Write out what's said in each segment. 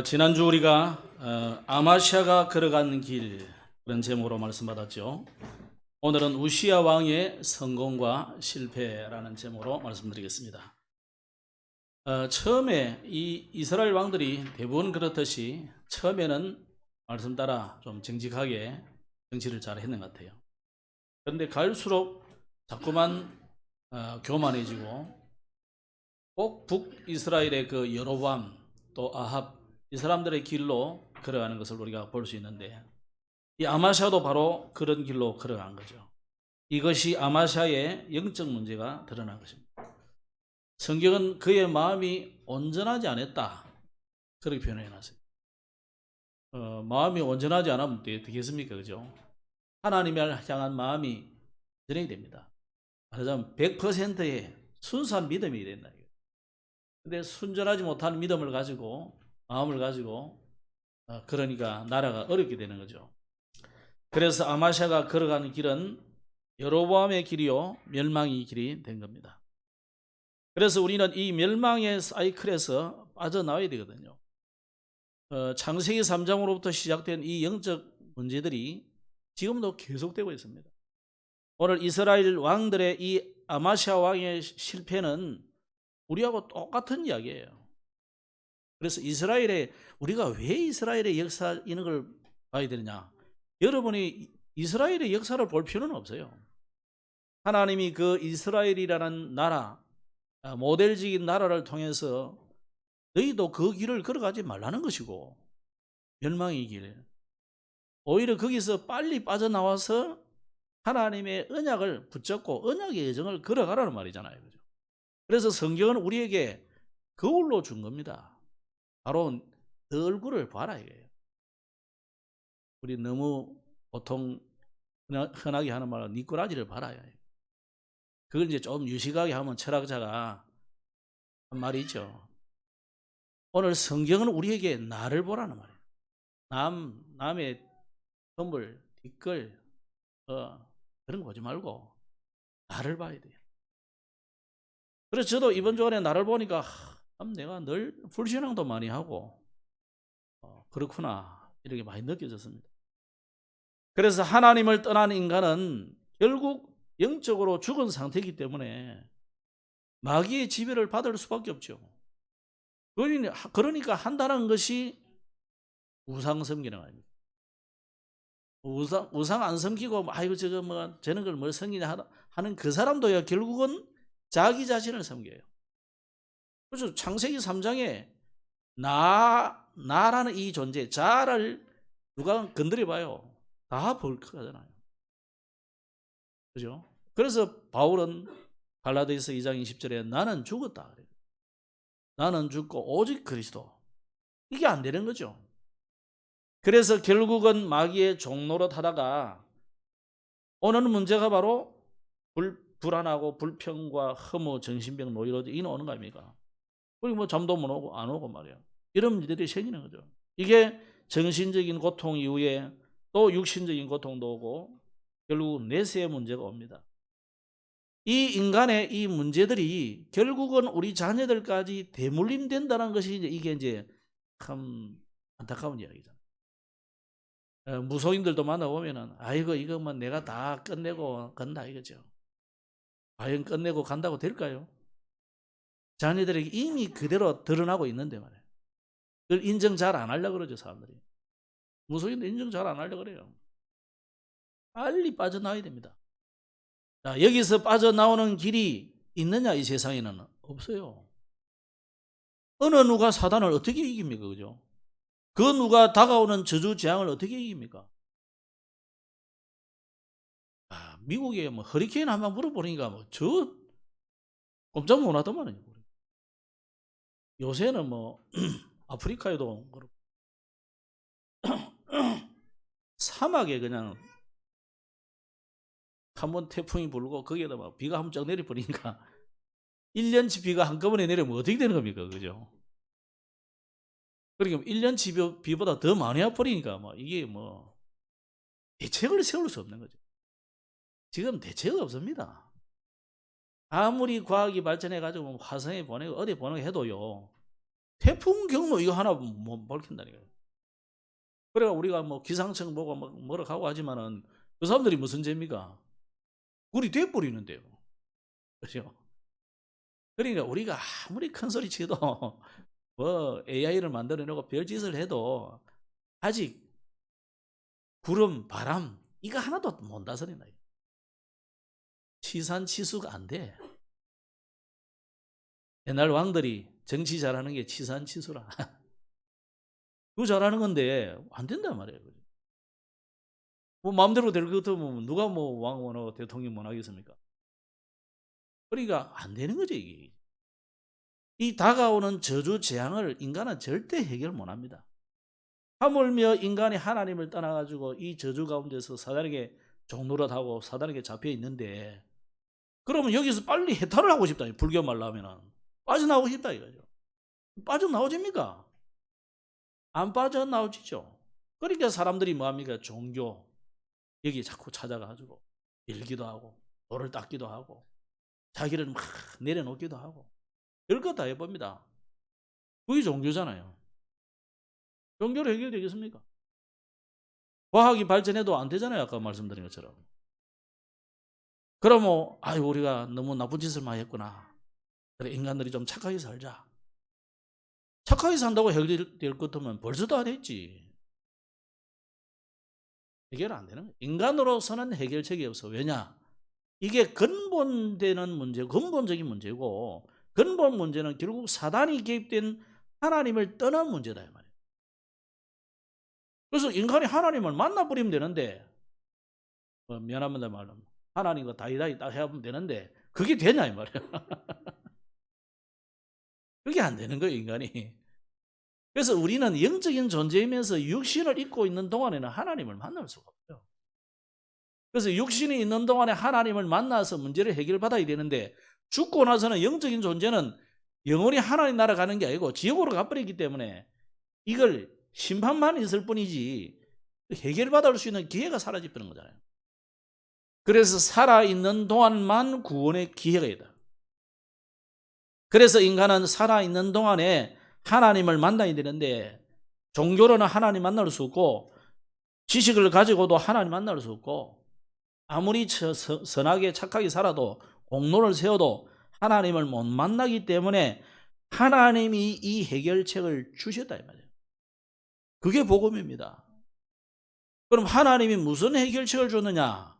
지난주 우리가 아마시아가 걸어가는 길 그런 제목으로 말씀 받았죠. 오늘은 우시야 왕의 성공과 실패라는 제목으로 말씀드리겠습니다. 처음에 이 이스라엘 왕들이 대부분 그렇듯이 처음에는 말씀 따라 좀 정직하게 정치를 잘 했는 것 같아요. 그런데 갈수록 자꾸만 교만해지고 꼭 북이스라엘의 그 여로보암 또 아합 이 사람들의 길로 걸어가는 것을 우리가 볼 수 있는데, 이 아마샤도 바로 그런 길로 걸어간 거죠. 이것이 아마샤의 영적 문제가 드러난 것입니다. 성경은 그의 마음이 온전하지 않았다 그렇게 표현해 놨어요. 마음이 온전하지 않으면 되겠습니까? 그죠? 하나님을 향한 마음이 온전해야 됩니다. 말하자면 100%의 순수한 믿음이 된다. 근데 순전하지 못한 믿음을 가지고 마음을 가지고 그러니까 나라가 어렵게 되는 거죠. 그래서 아마샤가 걸어가는 길은 여로보암의 길이요 멸망의 길이 된 겁니다. 그래서 우리는 이 멸망의 사이클에서 빠져나와야 되거든요. 창세기 3장으로부터 시작된 이 영적 문제들이 지금도 계속되고 있습니다. 오늘 이스라엘 왕들의 이 아마샤 왕의 실패는 우리하고 똑같은 이야기예요. 그래서 우리가 왜 이스라엘의 역사 이런 걸 봐야 되느냐? 여러분이 이스라엘의 역사를 볼 필요는 없어요. 하나님이 그 이스라엘이라는 나라, 모델적인 나라를 통해서 너희도 그 길을 걸어가지 말라는 것이고, 멸망의 길. 오히려 거기서 빨리 빠져나와서 하나님의 언약을 붙잡고 언약의 여정을 걸어가라는 말이잖아요. 그죠? 그래서 성경은 우리에게 거울로 준 겁니다. 바로 너 얼굴을 봐라 이거예요. 우리 너무 보통 흔하게 하는 말은 네 꼬라지를 봐라. 그걸 이제 좀 유식하게 하면 철학자가 한 말이 있죠. 오늘 성경은 우리에게 나를 보라는 말이에요. 남의 건물, 뒷걸, 그런 거 보지 말고 나를 봐야 돼요. 그래서 저도 이번 주간에 나를 보니까 내가 늘 불신앙도 많이 하고 그렇구나 이렇게 많이 느껴졌습니다. 그래서 하나님을 떠난 인간은 결국 영적으로 죽은 상태이기 때문에 마귀의 지배를 받을 수밖에 없죠. 그러니까 한다는 것이 우상 섬기는 아닙니까? 우상 안 섬기고 아이고 저거 뭐 저런 걸 뭘 섬기냐 하는 그 사람도요 결국은 자기 자신을 섬겨요. 그래서 창세기 3장에 나라는 이 존재, 자아를 누가 건드려 봐요. 다 벌크하잖아요. 그죠? 그래서 바울은 갈라디아서 2장 20절에 나는 죽었다. 그래요. 나는 죽고 오직 그리스도. 이게 안 되는 거죠. 그래서 결국은 마귀의 종노릇 하다가 오는 문제가 바로 불안하고 불평과 허무, 정신병, 노이로제 이는 오는 거 아닙니까? 그리고 뭐 잠도 못 오고 안 오고 말이야. 이런 일들이 생기는 거죠. 이게 정신적인 고통 이후에 또 육신적인 고통도 오고 결국 내세의 문제가 옵니다. 이 인간의 이 문제들이 결국은 우리 자녀들까지 대물림된다는 것이 이게 이제 참 안타까운 이야기잖아요. 무속인들도 만나보면은 아이고 이거 뭐 내가 다 끝내고 간다 이거죠. 과연 끝내고 간다고 될까요? 자녀들에게 이미 그대로 드러나고 있는데 말이에요. 그걸 인정 잘 안 하려고 그러죠 사람들이. 무속인도 인정 잘 안 하려고 그래요. 빨리 빠져나와야 됩니다. 자, 여기서 빠져나오는 길이 있느냐 이 세상에는 없어요. 어느 누가 사단을 어떻게 이깁니까? 그죠? 그 누가 다가오는 저주 재앙을 어떻게 이깁니까? 미국에 뭐 허리케인 한번 물어보니까 뭐 저 꼼짝 못 하더만요. 요새는 뭐 아프리카에도 그렇고 사막에 그냥 한번 태풍이 불고 거기에다 막 비가 한번 쫙 내려버리니까 1년치 비가 한꺼번에 내리면 어떻게 되는 겁니까? 그죠? 그러니까 1년치 비보다 더 많이 와버리니까 뭐 이게 뭐 대책을 세울 수 없는 거죠. 지금 대책이 없습니다. 아무리 과학이 발전해가지고 화성에 보내고 어디 보내고 해도요. 태풍 경로 이거 하나 못 밝힌다니까요. 그래 우리가 뭐 기상청 보고 뭐라 하고 하지만은 그 사람들이 무슨 죄입니까? 굴이 돼버리는데요. 그죠? 그러니까 우리가 아무리 큰 소리 치도 뭐 AI를 만들어내고 별짓을 해도 아직 구름, 바람 이거 하나도 못 다스린다. 치산치수가 안 돼. 옛날 왕들이 정치 잘하는 게 치산치수라. 그거 잘하는 건데 안 된단 말이에요. 뭐 마음대로 될 것 같으면 누가 뭐 왕 원하고 대통령 원하겠습니까? 그러니까 안 되는 거죠 이게. 이 다가오는 저주 재앙을 인간은 절대 해결 못합니다. 하물며 인간이 하나님을 떠나가지고 이 저주 가운데서 사단에게 종노릇하고 사단에게 잡혀 있는데 그러면 여기서 빨리 해탈을 하고 싶다. 불교 말로 하면은 빠져나오고 싶다 이거죠. 빠져나오집니까? 안 빠져나오지죠. 그러니까 사람들이 뭐합니까? 종교 여기 자꾸 찾아가지고 빌기도 하고 돌을 닦기도 하고 자기를 막 내려놓기도 하고 별것 다 해봅니다. 그게 종교잖아요. 종교로 해결되겠습니까? 과학이 발전해도 안 되잖아요. 아까 말씀드린 것처럼. 그러면 아유 우리가 너무 나쁜 짓을 많이 했구나. 그래 인간들이 좀 착하게 살자. 착하게 산다고 해결될 것 같으면 벌써 다 됐지. 해결 안 되는 거예요. 인간으로서는 해결책이 없어. 왜냐? 이게 근본되는 문제, 근본적인 문제고 근본 문제는 결국 사단이 개입된 하나님을 떠난 문제다 이 말이에요. 그래서 인간이 하나님을 만나버리면 되는데 미안합니다 말로 하나님과 다이다이 딱 해보면 되는데 그게 되냐 이 말이에요. 그게 안 되는 거예요 인간이. 그래서 우리는 영적인 존재이면서 육신을 입고 있는 동안에는 하나님을 만날 수가 없어요. 그래서 육신이 있는 동안에 하나님을 만나서 문제를 해결받아야 되는데 죽고 나서는 영적인 존재는 영원히 하나님 나라 가는 게 아니고 지옥으로 가버리기 때문에 이걸 심판만 있을 뿐이지 해결받을 수 있는 기회가 사라져버리는 거잖아요. 그래서 살아있는 동안만 구원의 기회가 있다. 그래서 인간은 살아있는 동안에 하나님을 만나야 되는데 종교로는 하나님 만날 수 없고 지식을 가지고도 하나님 만날 수 없고 아무리 선하게 착하게 살아도 공로를 세워도 하나님을 못 만나기 때문에 하나님이 이 해결책을 주셨다 이 말이에요. 그게 복음입니다. 그럼 하나님이 무슨 해결책을 줬느냐?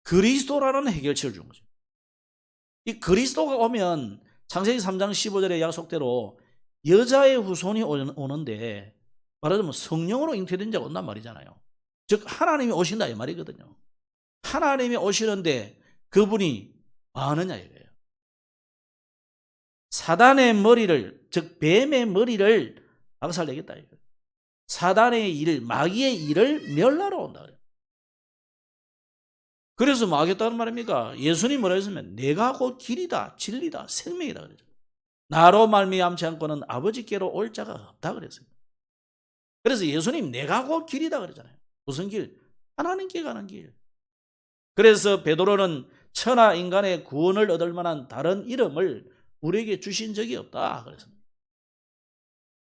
그리스도라는 해결책을 준 거죠. 이 그리스도가 오면 창세기 3장 15절의 약속대로 여자의 후손이 오는데 말하자면 성령으로 잉태된 자가 온단 말이잖아요. 즉 하나님이 오신다 이 말이거든요. 하나님이 오시는데 그분이 뭐 하느냐 이거예요. 사단의 머리를 즉 뱀의 머리를 박살내겠다 이거예요. 사단의 일을 마귀의 일을 멸하러 온다 그래요. 그래서 뭐 하겠다는 말입니까? 예수님 뭐라 했으면 내가 곧 길이다 진리다 생명이다 그랬죠. 나로 말미암지 않고는 아버지께로 올 자가 없다 그랬어요. 그래서 예수님 내가 곧 길이다 그러잖아요. 무슨 길? 하나님께 가는 길. 그래서 베드로는 천하 인간의 구원을 얻을 만한 다른 이름을 우리에게 주신 적이 없다 그랬습니다.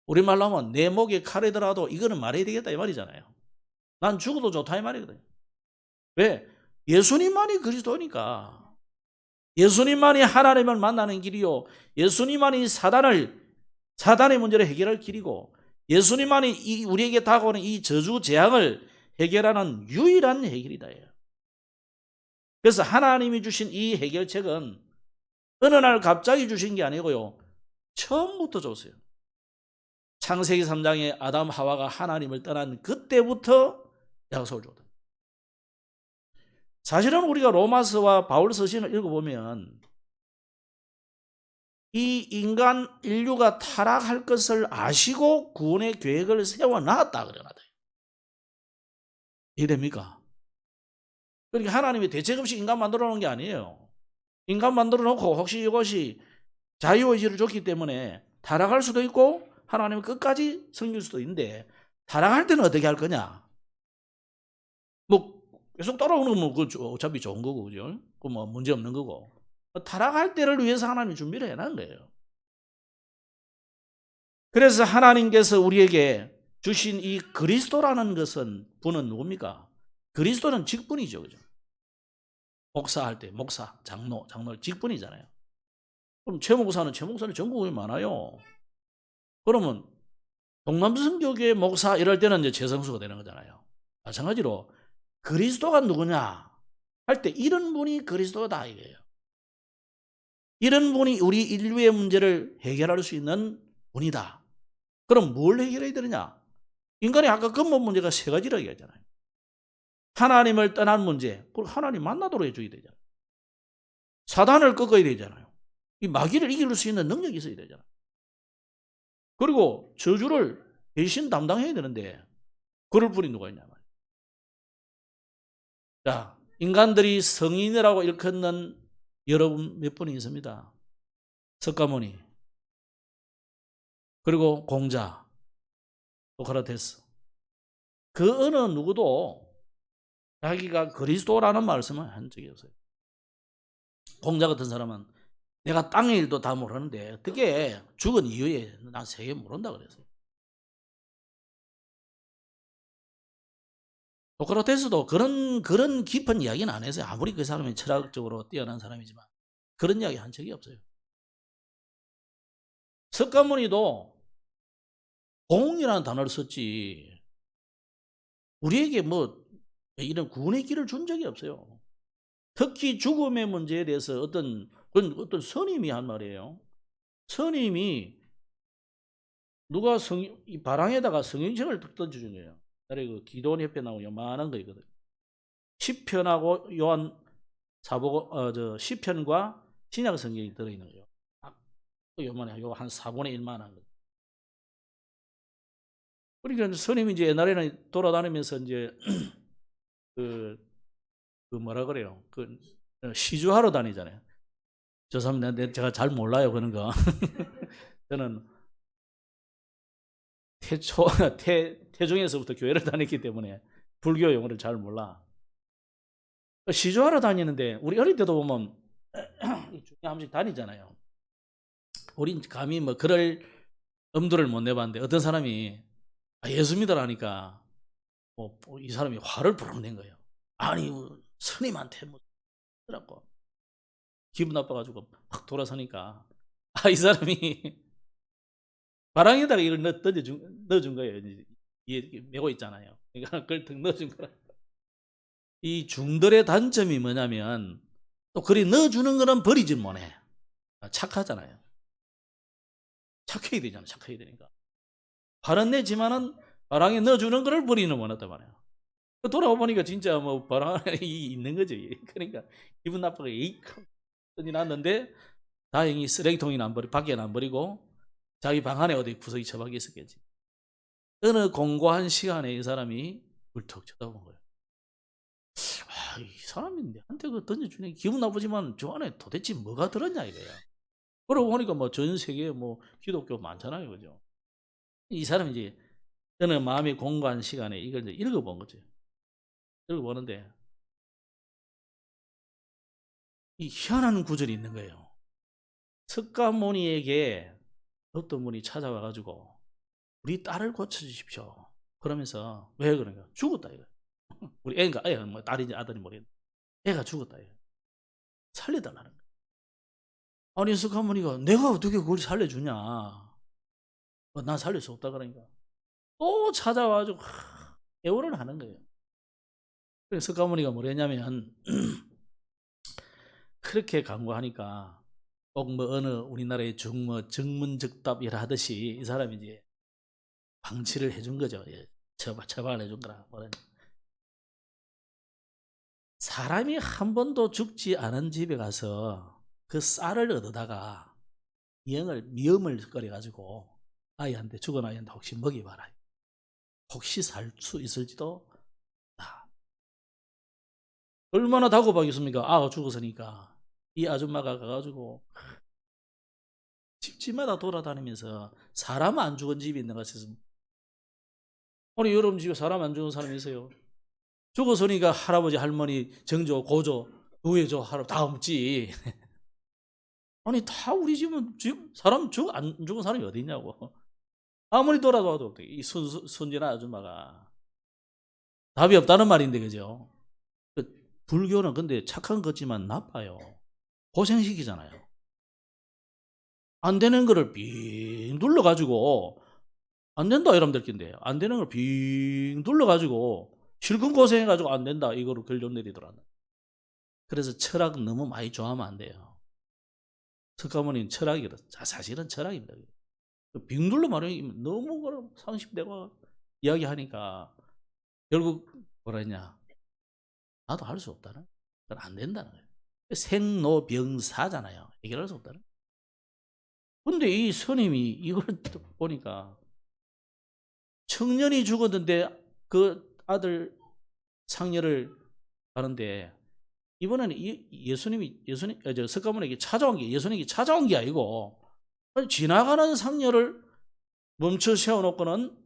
우리말로 하면 내 목에 칼이더라도 이거는 말해야 되겠다 이 말이잖아요. 난 죽어도 좋다 이 말이거든요. 왜? 예수님만이 그리스도니까. 예수님만이 하나님을 만나는 길이요. 예수님만이 사단의 문제를 해결할 길이고 예수님만이 우리에게 다가오는 이 저주 재앙을 해결하는 유일한 해결이다. 그래서 하나님이 주신 이 해결책은 어느 날 갑자기 주신 게 아니고요. 처음부터 줬어요. 창세기 3장에 아담 하와가 하나님을 떠난 그때부터 약속을 줬다. 사실은 우리가 로마서와 바울 서신을 읽어보면 이 인간 인류가 타락할 것을 아시고 구원의 계획을 세워놨다 그러나요? 이해됩니까? 그러니까 하나님이 대책 없이 인간 만들어 놓은 게 아니에요. 인간 만들어 놓고 혹시 이것이 자유의지를 줬기 때문에 타락할 수도 있고 하나님은 끝까지 섬길 수도 있는데 타락할 때는 어떻게 할 거냐? 뭐 계속 따라오는 건 뭐 어차피 좋은 거고 그죠? 그 뭐 문제 없는 거고 타락할 때를 위해서 하나님이 준비를 해놓은 거예요. 그래서 하나님께서 우리에게 주신 이 그리스도라는 것은 분은 누굽니까? 그리스도는 직분이죠. 그죠? 목사할 때 목사, 장로 직분이잖아요. 그럼 최목사는 전국에 많아요. 그러면 동남성교회 목사 이럴 때는 이제 최성수가 되는 거잖아요. 마찬가지로 그리스도가 누구냐 할 때 이런 분이 그리스도다 이거예요. 이런 분이 우리 인류의 문제를 해결할 수 있는 분이다. 그럼 뭘 해결해야 되느냐? 인간의 아까 근본 문제가 세 가지라고 얘기하잖아요. 하나님을 떠난 문제, 그걸 하나님 만나도록 해줘야 되잖아요. 사단을 꺾어야 되잖아요. 이 마귀를 이길 수 있는 능력이 있어야 되잖아요. 그리고 저주를 대신 담당해야 되는데 그럴 분이 누가 있냐 말이에요. 자, 인간들이 성인이라고 일컫는 여러분 몇 분이 있습니다. 석가모니, 그리고 공자, 소크라테스. 그 어느 누구도 자기가 그리스도라는 말씀을 한 적이 없어요. 공자 같은 사람은 내가 땅의 일도 다 모르는데 어떻게 죽은 이후에 난 세계 모른다 그랬어요. 소크라테스도 그런 깊은 이야기는 안 했어요. 아무리 그 사람이 철학적으로 뛰어난 사람이지만 그런 이야기 한 적이 없어요. 석가모니도 공이라는 단어를 썼지 우리에게 뭐 이런 구원의 길을 준 적이 없어요. 특히 죽음의 문제에 대해서 어떤 스님이 한 말이에요. 스님이 누가 이 바랑에다가 성경책을 던져준 거예요. 그 기도원 옆에 나오는 요만한 거 있거든. 시편하고 요한 사복음 시편과 신약 성경이 들어있는 거예요. 요만해, 요 한 4분의 1만 한 거. 그러니까 스님이 이제 옛날에는 돌아다니면서 이제 그 뭐라 그래요? 시주하러 다니잖아요. 죄송합니다. 제가 잘 몰라요 그런 거. 저는 태중에서부터 교회를 다녔기 때문에 불교 용어를 잘 몰라. 시주하러 다니는데 우리 어릴 때도 보면 중에 한 번씩 다니잖아요. 우린 감히 뭐 그럴 엄두를 못 내봤는데 어떤 사람이 예수 믿으라니까 이 사람이 화를 부르는 거예요. 아니 스님한테 뭐 그러고 기분 나빠가지고 막 돌아서니까 이 사람이 바랑에다가 이걸 넣어준 거예요. 이게 메고 있잖아요. 그러니까 그걸 등 넣어준 거라. 이 중들의 단점이 뭐냐면 또 그리 넣어주는 거는 버리질 못해. 착하잖아요. 착해야 되잖아. 착해야 되니까. 발은 내지만은 바랑에 넣어주는 거를 버리는 못했단 말이에요. 돌아와 보니까 진짜 뭐 바랑이 있는 거지. 그러니까 기분 나쁘게 이 났는데 다행히 쓰레기통이 밖에는 안 버리고 자기 방 안에 어디 구석이 처박혀 있었겠지. 어느 공고한 시간에 이 사람이 불턱 쳐다본 거예요. 이 사람이 내한테 그 던져주니 기분 나쁘지만 저 안에 도대체 뭐가 들었냐 이거야. 그러고 보니까 뭐 전 세계에 뭐 기독교 많잖아요, 그죠? 이 사람이 이제 어느 마음이 공고한 시간에 이걸 이제 읽어본 거죠. 읽어보는데 이 희한한 구절이 있는 거예요. 석가모니에게 어떤 분이 찾아와가지고 우리 딸을 고쳐주십시오. 그러면서 왜 그런가? 죽었다 이거. 우리 애가 뭐 딸인지 아들인지 모르겠는데 애가 죽었다 이거. 살려달라는 거야. 아니 석가모니가 내가 어떻게 그걸 살려주냐? 난 살릴 수 없다 그러니까 또 찾아와가지고 애원을 하는 거예요. 그래서 석가모니가 뭐랬냐면 그렇게 강구하니까 꼭 뭐 어느 우리나라의 정문적답이라 하듯이 이 사람이 이제 방치를 해준 거죠. 처방을 해준 거라. 사람이 한 번도 죽지 않은 집에 가서 그 쌀을 얻어다가 미음을 끓여가지고 아이한테 죽은 아이한테 혹시 먹여봐라. 혹시 살 수 있을지도 다. 얼마나 다급하겠습니까? 죽었으니까. 이 아줌마가 가가지고 집집마다 돌아다니면서 사람 안 죽은 집이 있는 것 같아서 아니 여러분 집에 사람 안 죽은 사람이 있어요? 죽었으니까 할아버지 할머니 정조 고조 노예조 하러 다 없지. 아니 다 우리 집은 사람 안 죽은 사람이 어디 있냐고. 아무리 돌아봐도 이 순진한 아줌마가 답이 없다는 말인데, 그죠? 불교는 근데 착한 거지만 나빠요. 고생시키잖아요. 안 되는 거를 빙 눌러가지고, 안 된다 이러면 될 텐데, 안 되는 걸 빙 눌러가지고, 실컷 고생해가지고 안 된다, 이거로 결론 내리더라고요. 그래서 철학 너무 많이 좋아하면 안 돼요. 석가모니는 철학이라, 사실은 철학입니다. 빙 눌러 말하면 너무 상식되고 이야기하니까, 결국 뭐라 했냐, 나도 할 수 없다는, 그건 안 된다는 거예요. 생로병사잖아요. 해결할 수 없다는. 근데 이 스님이 이걸 보니까 청년이 죽었는데 그 아들 상녀를 하는데, 이번에는 석가모니에게 찾아온 게, 예수님이 찾아온 게 아니고 지나가는 상녀를 멈춰 세워놓고는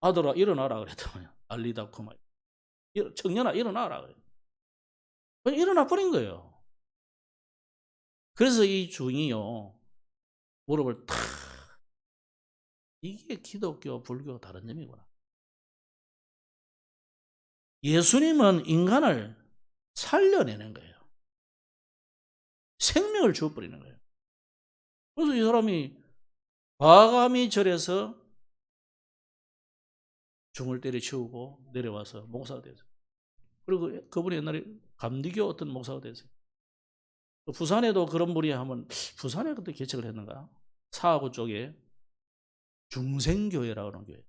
아들아 일어나라 그랬더니 알리다 그만, 청년아 일어나라 그래. 일어나 버린 거예요. 그래서 이 중이요 무릎을 탁, 이게 기독교 불교 다른 점이구나. 예수님은 인간을 살려내는 거예요. 생명을 주어버리는 거예요. 그래서 이 사람이 과감히 절에서 중을 때려치우고 내려와서 목사가 됐어요. 그리고 그분이 옛날에 감리교 어떤 목사가 됐어요. 부산에도 그런 분이 하면, 부산에 그때 개척을 했는가? 사하구 쪽에 중생교회라고 하는 교회.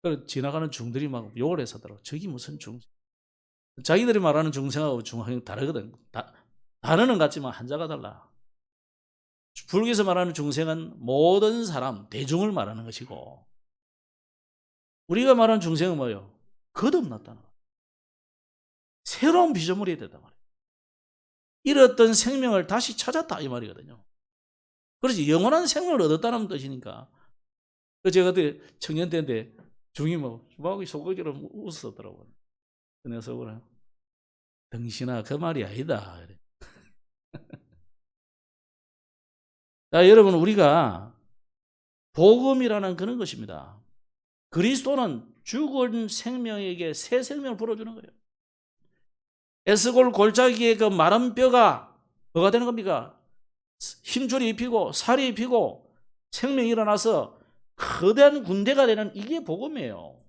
그래서 지나가는 중들이 막 욕을 했었더라고. 저기 무슨 중생. 자기들이 말하는 중생하고 중생이 다르거든. 단어는 같지만 한자가 달라. 불교에서 말하는 중생은 모든 사람, 대중을 말하는 것이고, 우리가 말하는 중생은 뭐예요? 거듭났다는 거예요. 새로운 피조물이 됐단 말이에요. 잃었던 생명을 다시 찾았다 이 말이거든요. 그래서 영원한 생명을 얻었다는 뜻이니까. 제가 그때 청년 때인데 중이 뭐 소고기로 웃었더라고요. 그래서 그래, 당신아 그 말이 아니다. 자, 여러분, 우리가 복음이라는 그런 것입니다. 그리스도는 죽은 생명에게 새 생명을 불어주는 거예요. 에스골 골짜기의 그 마른 뼈가 뭐가 되는 겁니까? 힘줄이 입히고 살이 입히고 생명이 일어나서 거대한 군대가 되는, 이게 복음이에요.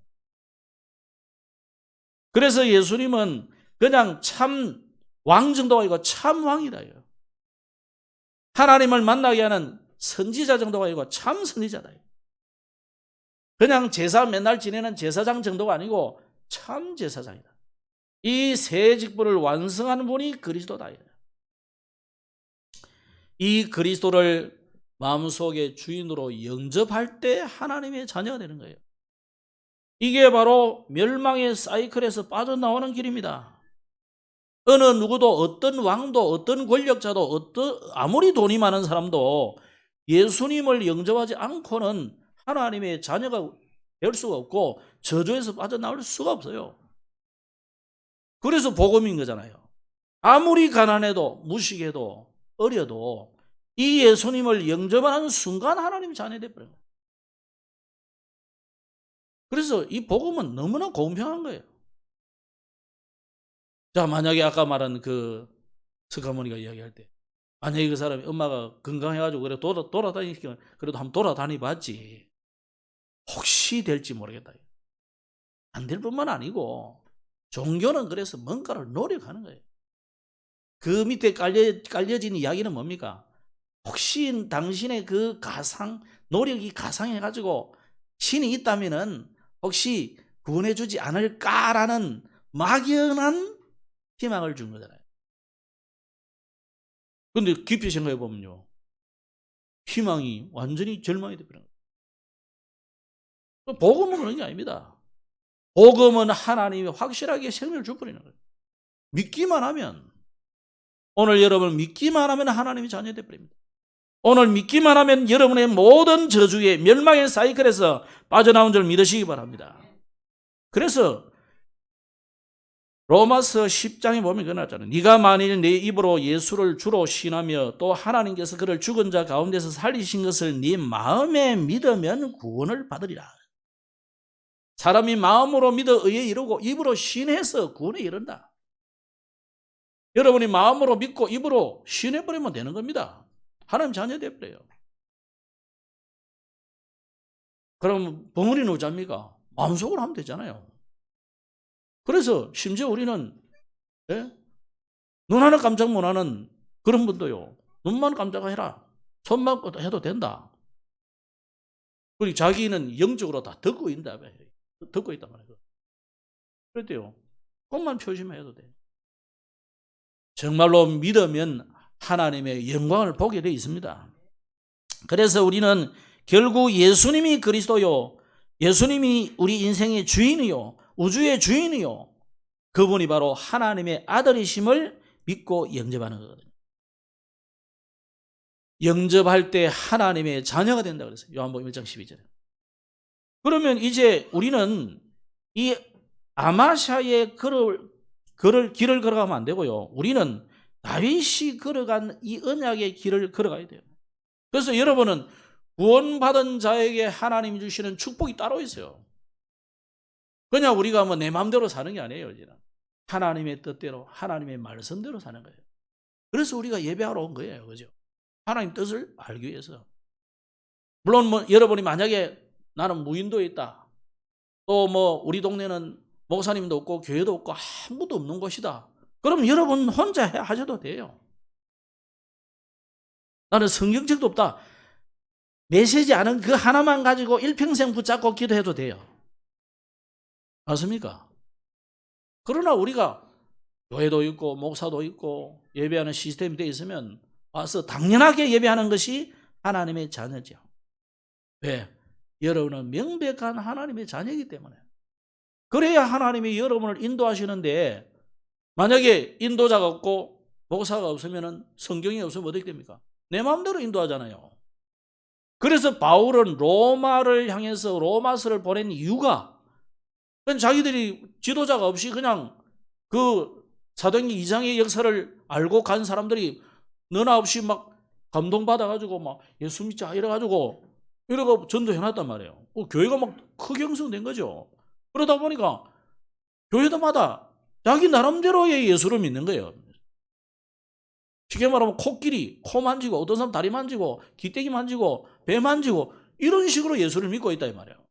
그래서 예수님은 그냥 참 왕 정도가 아니고 참 왕이다. 하나님을 만나게 하는 선지자 정도가 아니고 참 선지자다. 그냥 제사 맨날 지내는 제사장 정도가 아니고 참 제사장이다. 이 세 직분을 완성하는 분이 그리스도다. 이 그리스도를 마음속에 주인으로 영접할 때 하나님의 자녀가 되는 거예요. 이게 바로 멸망의 사이클에서 빠져나오는 길입니다. 어느 누구도, 어떤 왕도, 어떤 권력자도, 아무리 돈이 많은 사람도 예수님을 영접하지 않고는 하나님의 자녀가 될 수가 없고 저주에서 빠져나올 수가 없어요. 그래서 복음인 거잖아요. 아무리 가난해도 무식해도 어려도 이 예수님을 영접하는 순간 하나님 자녀 되버려요. 그래서 이 복음은 너무나 공평한 거예요. 자, 만약에 아까 말한 그 석가모니가 이야기할 때, 만약에 그 사람이 엄마가 건강해가지고 그래 돌아다니니까 그래도 한번 돌아다니봤지, 혹시 될지 모르겠다. 안 될 뿐만 아니고 종교는 그래서 뭔가를 노력하는 거예요. 그 밑에 깔려진 이야기는 뭡니까? 혹시 당신의 그 노력이 가상해가지고 신이 있다면은 혹시 구원해주지 않을까라는 막연한 희망을 준 거잖아요. 근데 깊이 생각해 보면요, 희망이 완전히 절망이 되버려요. 복음은 그런 게 아닙니다. 복음은 하나님이 확실하게 생명을 줘버리는 거예요. 믿기만 하면, 오늘 여러분 믿기만 하면 하나님이 자녀 되버립니다. 오늘 믿기만 하면 여러분의 모든 저주의 멸망의 사이클에서 빠져나온 줄 믿으시기 바랍니다. 그래서 로마서 10장에 보면 그러잖아요. 네가 만일 네 입으로 예수를 주로 신하며 또 하나님께서 그를 죽은 자 가운데서 살리신 것을 네 마음에 믿으면 구원을 받으리라. 사람이 마음으로 믿어 의에 이르고 입으로 신해서 구원에 이른다. 여러분이 마음으로 믿고 입으로 신해버리면 되는 겁니다. 하나님 자녀 되버려요. 그럼 벙어리 노자입니까? 마음속으로 하면 되잖아요. 그래서 심지어 우리는 눈 하나 깜짝 못 하는 그런 분도요. 눈만 깜짝해라. 손만 해도 된다. 그리고 자기는 영적으로 다 듣고 있다. 듣고 있단 말이에요. 그랬대요. 그것만 표시해도 돼. 정말로 믿으면 하나님의 영광을 보게 되어 있습니다. 그래서 우리는 결국 예수님이 그리스도요, 예수님이 우리 인생의 주인이요, 우주의 주인이요, 그분이 바로 하나님의 아들이심을 믿고 영접하는 거거든요. 영접할 때 하나님의 자녀가 된다 그랬어요. 요한복음 1장 12절에. 그러면 이제 우리는 이 아마샤의 길을 걸어가면 안 되고요. 우리는 다윗이 걸어간 이 언약의 길을 걸어가야 돼요. 그래서 여러분은 구원받은 자에게 하나님이 주시는 축복이 따로 있어요. 그냥 우리가 뭐 내 마음대로 사는 게 아니에요. 이제는. 하나님의 뜻대로, 하나님의 말씀대로 사는 거예요. 그래서 우리가 예배하러 온 거예요. 그죠? 하나님 뜻을 알기 위해서. 물론 뭐 여러분이 만약에 나는 무인도에 있다. 또 뭐 우리 동네는 목사님도 없고 교회도 없고 아무도 없는 곳이다. 그럼 여러분 혼자 하셔도 돼요. 나는 성경책도 없다. 메시지 않은 그 하나만 가지고 일평생 붙잡고 기도해도 돼요. 맞습니까? 그러나 우리가 교회도 있고 목사도 있고 예배하는 시스템이 되어 있으면 와서 당연하게 예배하는 것이 하나님의 자녀죠. 왜? 여러분은 명백한 하나님의 자녀이기 때문에. 그래야 하나님이 여러분을 인도하시는데 만약에 인도자가 없고 목사가 없으면 성경이 없으면 어떻게 됩니까? 내 마음대로 인도하잖아요. 그래서 바울은 로마를 향해서 로마서를 보낸 이유가 자기들이 지도자가 없이 그냥 그 사도행전 2장의 역사를 알고 간 사람들이 너나 없이 막 감동받아가지고 막 예수 믿자 이래가지고 전도해놨단 말이에요. 교회가 막 크게 형성된 거죠. 그러다 보니까 교회들마다 자기 나름대로의 예수를 믿는 거예요. 쉽게 말하면 코끼리, 코 만지고 어떤 사람 다리 만지고 기대기 만지고 배 만지고 이런 식으로 예수를 믿고 있다 이 말이에요.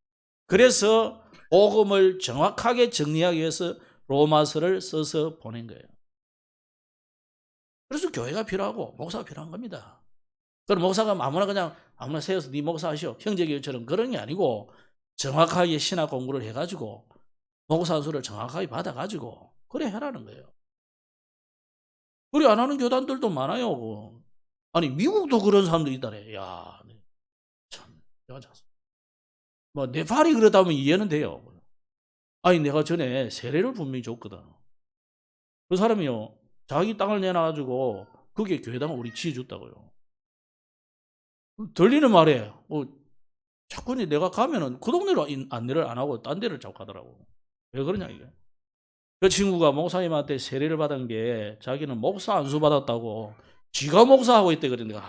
그래서 복음을 정확하게 정리하기 위해서 로마서를 써서 보낸 거예요. 그래서 교회가 필요하고 목사가 필요한 겁니다. 그럼 목사가 아무나 세워서 네 목사 하시오. 형제교회처럼 그런 게 아니고 정확하게 신학 공부를 해가지고 목사수를 정확하게 받아가지고 그래 해라는 거예요. 그래 안 하는 교단들도 많아요. 아니 미국도 그런 사람도 있다래. 야, 참 내가 뭐 네팔이 그렇다면 이해는 돼요. 아니 내가 전에 세례를 분명히 줬거든. 그 사람이요 자기 땅을 내놔가지고 그게 교회당을 우리 지어줬다고요. 들리는 말에 자꾸 내가 가면은 그 동네로 안내를 안 하고 딴 데를 자꾸 가더라고. 왜 그러냐 이게. 그 친구가 목사님한테 세례를 받은 게 자기는 목사 안수 받았다고 지가 목사하고 있대. 그러니까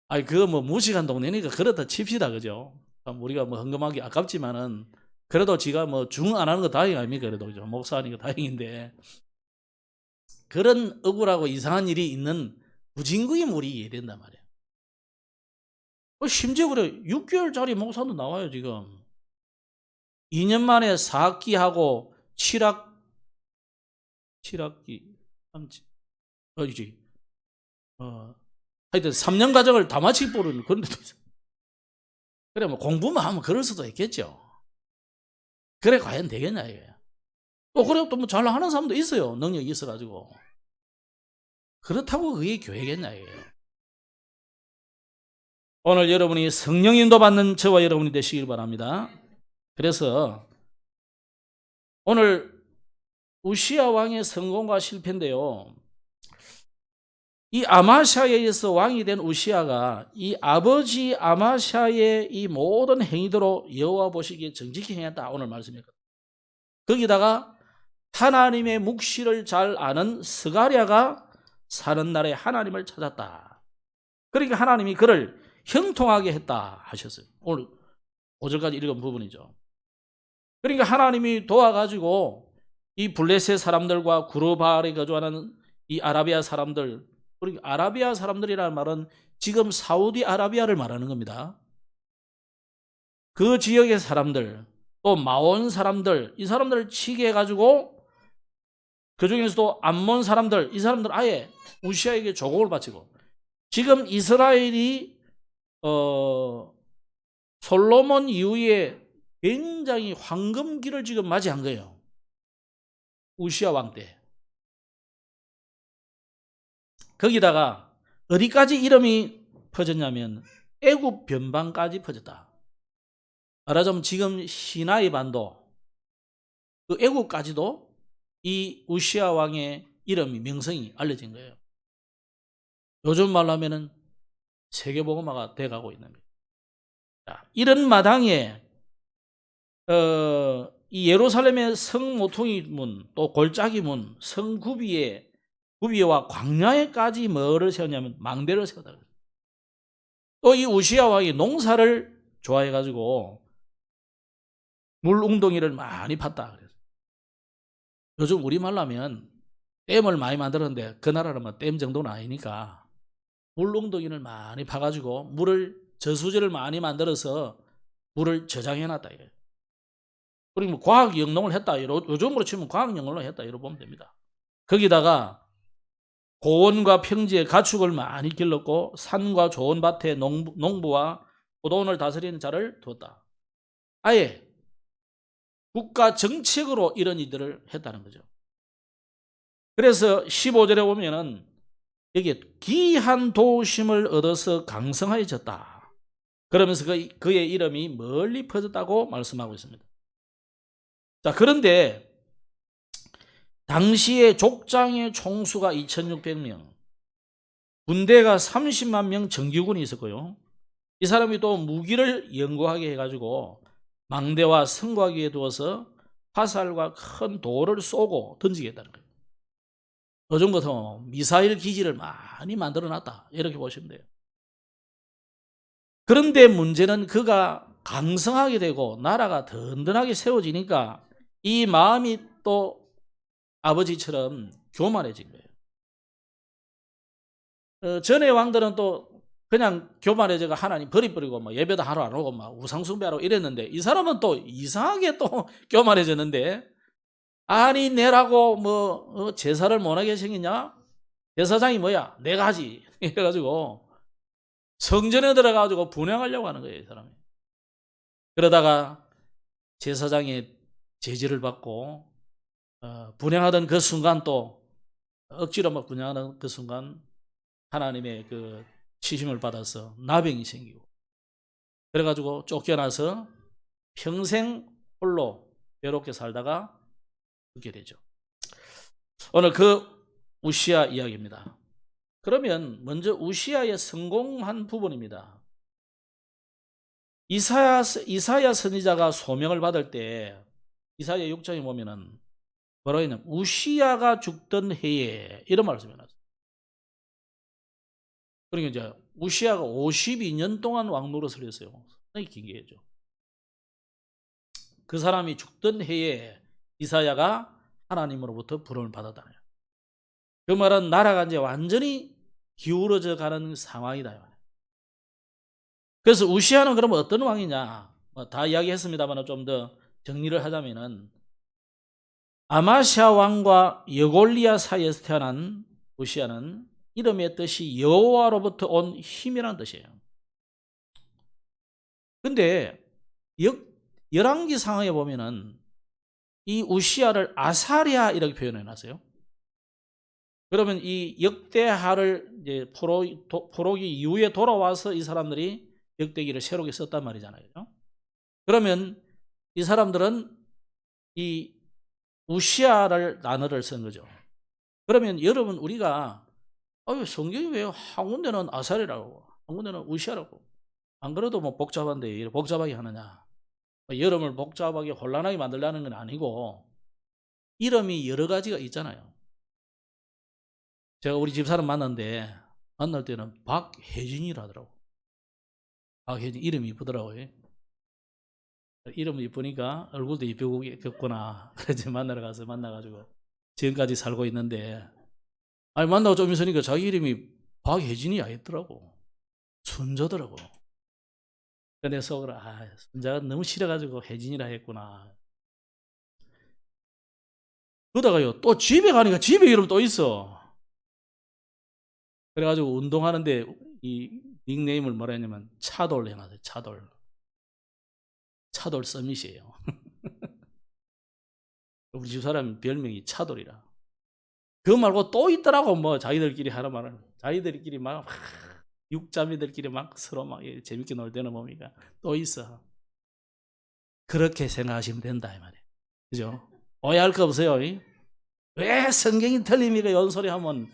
아니 그거 뭐 무식한 동네니까 그렇다 칩시다. 그죠? 우리가 뭐 헌금하기 아깝지만은 그래도 지가 뭐 중 안 하는 거 다행 아닙니까? 그래도 그죠? 목사하니까 다행인데 그런 억울하고 이상한 일이 있는 부진국이 우리 이해된단 말이에요. 심지어 그래 6개월짜리 목사도 나와요. 지금 2년 만에 4학기하고 7학기 3지 하여튼 3년 과정을 다 마치고 보는 그런 데도 있어요. 그래 뭐 공부만 하면 그럴 수도 있겠죠. 그래 과연 되겠냐 이게. 또 그래 또 뭐 잘하는 사람도 있어요. 능력이 있어가지고. 그렇다고 그게 교회겠냐 이게요. 오늘 여러분이 성령 인도받는 저와 여러분이 되시길 바랍니다. 그래서 오늘 우시야 왕의 성공과 실패인데요. 이 아마샤에 의해서 왕이 된 우시야가 이 아버지 아마샤의 이 모든 행위대로 여호와 보시기에 정직히 행했다. 오늘 말씀이거든요. 거기다가 하나님의 묵시를 잘 아는 스가랴가 사는 날에 하나님을 찾았다. 그러니까 하나님이 그를 형통하게 했다 하셨어요. 오늘 5절까지 읽은 부분이죠. 그러니까 하나님이 도와가지고 이 블레셋 사람들과 구르바알에 거주하는 이 아라비아 사람들, 그러니까 아라비아 사람들이라는 말은 지금 사우디아라비아를 말하는 겁니다. 그 지역의 사람들, 또 마온 사람들, 이 사람들을 치게 해가지고 그 중에서도 암몬 사람들, 이 사람들 아예 우시아에게 조공을 바치고, 지금 이스라엘이 솔로몬 이후에 굉장히 황금기를 지금 맞이한 거예요. 우시아 왕 때. 거기다가 어디까지 이름이 퍼졌냐면 애굽 변방까지 퍼졌다. 말하자면 지금 시나이 반도, 그 애굽까지도 이 우시아 왕의 이름이, 명성이 알려진 거예요. 요즘 말로 하면은 세계복음화가 돼가고 있는 거예요. 자, 이런 마당에 이 예루살렘의 성모퉁이 문, 또 골짜기 문, 구비와 광야에까지 뭐를 세웠냐면 망대를 세웠다. 또 이 우시아 왕이 농사를 좋아해가지고 물웅덩이를 많이 팠다. 요즘 우리말로 하면 댐을 많이 만들었는데 그 나라는 댐 정도는 아니니까 물웅덩이를 많이 파가지고 저수지를 많이 만들어서 물을 저장해놨다. 그리고 뭐 과학 영농을 했다. 요즘으로 치면 과학 영농을 했다. 이러고 보면 됩니다. 거기다가 고원과 평지에 가축을 많이 길렀고 산과 좋은 밭에 농부와 포도원을 다스리는 자를 두었다. 아예 국가 정책으로 이런 일들을 했다는 거죠. 그래서 15절에 보면은 여기에 귀한 도심을 얻어서 강성하여졌다. 그러면서 그의 이름이 멀리 퍼졌다고 말씀하고 있습니다. 자, 그런데 당시에 족장의 총수가 2600명, 군대가 30만 명 정규군이 있었고요. 이 사람이 또 무기를 연구하게 해가지고 망대와 성곽위에 두어서 화살과 큰 돌을 쏘고 던지게 했다는 거예요. 요즘 같으면 미사일 기지를 많이 만들어놨다. 이렇게 보시면 돼요. 그런데 문제는 그가 강성하게 되고 나라가 든든하게 세워지니까 이 마음이 또 아버지처럼 교만해진 거예요. 전에 왕들은 또 그냥 교만해져가 하나님 버리고 막 예배도 하러 안 오고 막 우상숭배하러 이랬는데 이 사람은 또 이상하게 또 교만해졌는데, 아니 내라고 뭐 제사를 못하게 생겼냐? 제사장이 뭐야? 내가 하지. 이래가지고 성전에 들어가가지고 분향하려고 하는 거예요, 이 사람이. 그러다가 제사장의 제지를 받고 분향하던 그 순간, 또 억지로 막 분향하는 그 순간 하나님의 그 치심을 받아서 나병이 생기고, 그래가지고 쫓겨나서 평생 홀로 외롭게 살다가 죽게 되죠. 오늘 그 우시아 이야기입니다. 그러면 먼저 우시아의 성공한 부분입니다. 이사야 선지자가 소명을 받을 때 이사야 6장에 보면은 뭐라고 했냐면 우시아가 죽던 해에 이런 말씀이 나왔어요. 그러니까 이제 우시아가 52년 동안 왕 노릇을 했어요. 상당히 긴 게죠. 그 사람이 죽던 해에 이사야가 하나님으로부터 부름을 받았다. 그 말은 나라가 이제 완전히 기울어져 가는 상황이다. 그래서 우시아는 그러면 어떤 왕이냐? 다 이야기했습니다만 좀 더 정리를 하자면은 아마시아 왕과 여골리아 사이에서 태어난 우시아는 이름의 뜻이 여호와로부터 온 힘이라는 뜻이에요. 근데 열왕기 상하에 보면은 이 우시아를 아사랴 이렇게 표현해 놨어요. 그러면 이 역대하를 이제 포로기 이후에 돌아와서 이 사람들이 역대기를 새롭게 썼단 말이잖아요. 그러면 이 사람들은 이 우시아를 단어를 쓴 거죠. 그러면 여러분, 우리가 아유, 성경이 왜 한 군데는 아살이라고, 한 군데는 우시아라고. 안 그래도 뭐 복잡한데 이렇게 복잡하게 하느냐. 여름을 복잡하게 혼란하게 만들려는 건 아니고, 이름이 여러 가지가 있잖아요. 제가 우리 집사람 만났는데, 만날 때는 박혜진이라더라고. 박혜진, 이름이 이쁘더라고요. 이름이 이쁘니까 얼굴도 이쁘겠구나. 그래서 만나러 가서 만나가지고 지금까지 살고 있는데, 아니, 만나고 좀 있으니까 자기 이름이 박혜진이 아니더라고. 순자더라고. 근데 속으로, 순자가 너무 싫어가지고 혜진이라 했구나. 그러다가요, 또 집에 가니까 집에 이름 또 있어. 그래가지고 운동하는데 이 닉네임을 뭐라 했냐면 차돌 해놨어요. 차돌. 차돌 서밋이에요. 우리 집사람 별명이 차돌이라. 그거 말고 또 있더라고. 뭐 자기들끼리 하는 말은, 자기들끼리 막 육자매들끼리 막 서로 막 재밌게 놀 때는 뭡니까? 또 있어. 그렇게 생각하시면 된다 이 말이에요. 그죠? 오해할 거 없어요. 왜 성경이 틀립니까? 이런 소리 하면